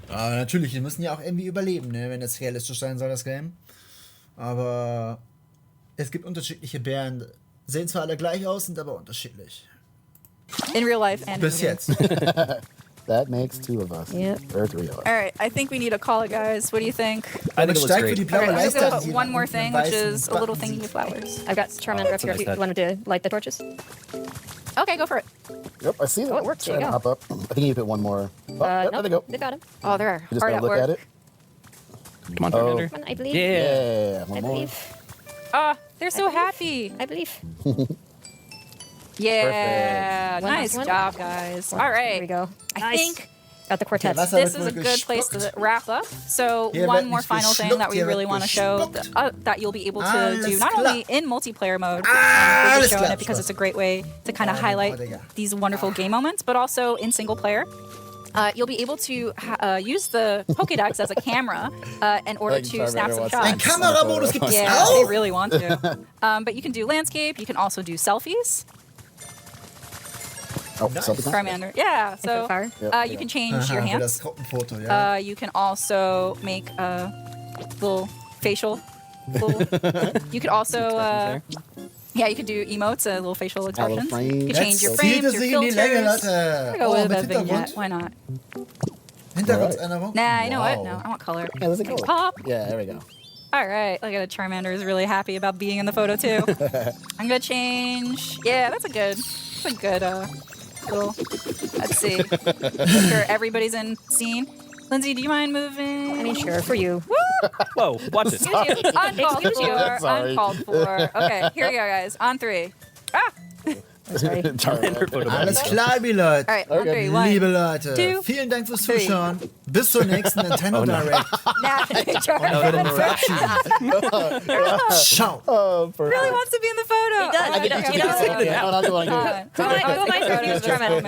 Aber natürlich, die müssen ja auch irgendwie überleben, ne, wenn das realistisch sein soll, das Game. Aber es gibt unterschiedliche Bären. Sehen zwar alle gleich aus, sind aber unterschiedlich. In real life and Bis in jetzt. That makes two of us. Yep. Or three of us. All right, I think we need to call it, guys. What do you think? I think it looks Steigt für die great. blaue I'm just Leiste. gonna an, put die one man more unten thing, am which weißen is a little Button thingy sieht. with flowers. I've got Charmander up here. that's a Do you nice want him to light the torches? Okay, go for it. Yep, I see that. Oh, it works. There you Trying to go. hop up. I think you need to put one more. Oh, yep, there they go. They got him. Oh, they're You just hard gotta at look work. at it. Come on, Oh. Charmander. Come on, I believe. Yeah. Yeah, I one more. believe. Ah, they're so happy. I believe. Yeah, One nice last one. job, guys. All Here we right, go. I Nice. think Got the quartet. was- this is a good place to wrap up. So Hier one wird more nicht final thing geschluckt, that we hier really wird want to show gespuckt. that you'll be able to Alles do not klar. only in multiplayer mode, we're Alles just showing klar, it because Spaß. it's a great way to kind of Ja, highlight Digga. these wonderful game moments, but also in single player. You'll be able to use the Pokédex as a camera in order Like to Charmander snap some wants shots. Ein Kameramodus gibt es Yeah, auch. they really want to. But you can do landscape. You can also do selfies. Oh, something. Charmander. Yeah. So fire. you can change Aha, your für das hands. Gruppenfoto, ja. You can also make a little facial. You could also, yeah, you could do emotes, little facial expressions. frame. You could change your Jetzt frames, zieht your es sich in die filters. Länge, Leute. Go Oh, with mit a vignette. Hintergrund. Why not? Hintergrundänderung. Nah, you know what? Wow. No, I want color. Yeah, let's go. Pop. Yeah, there we go. All right, look at it. Charmander is really happy about being in the photo too. I'm gonna change. Yeah, that's a good little. Let's see. Make sure everybody's in scene. Lindsay, do you mind moving? I mean, sure, for you. Whoa, watch it. Excuse you. Uncalled Excuse you. for. Sorry. Uncalled for. Okay, here we go, guys. On 3. Ah! Sorry. Alles klar, liebe Leute. All right, on three. One, Liebe Leute, two, vielen Dank fürs three. Zuschauen. Bis zur nächsten Nintendo Direkt. Nah, Und ich werde mich verabschieden. Ciao. really wants to be in the photo. He does. Oh, He does. okay. He does. Who am I to refuse Look from it? at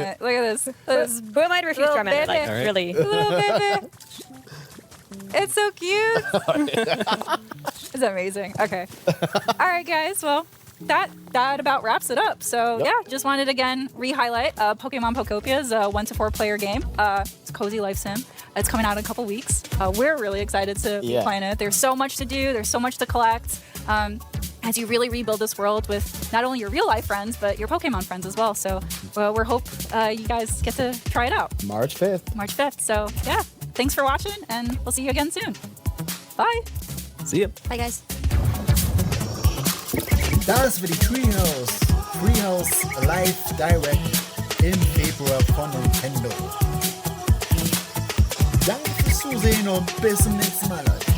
this. Who am I to refuse from it? Little Like, baby. really? Little baby. It's so cute. It's amazing. Okay. All right, guys. Well, that about wraps it up. So yeah, just wanted to again re-highlight Pokemon Pokopia is a 1 to 4 player game. It's a cozy life sim. It's coming out in a couple weeks. We're really excited to be playing it. There's so much to do. There's so much to collect. As you really rebuild this world with not only your real life friends, but your Pokemon friends as well. So we hope you guys get to try it out. March 5th. March 5th. So yeah, thanks for watching, and we'll see you again soon. Bye. See ya. Bye, guys. Das war die TREEHOUSE Live Direct im Februar von Nintendo. Danke fürs Zusehen und bis zum nächsten Mal, Leute.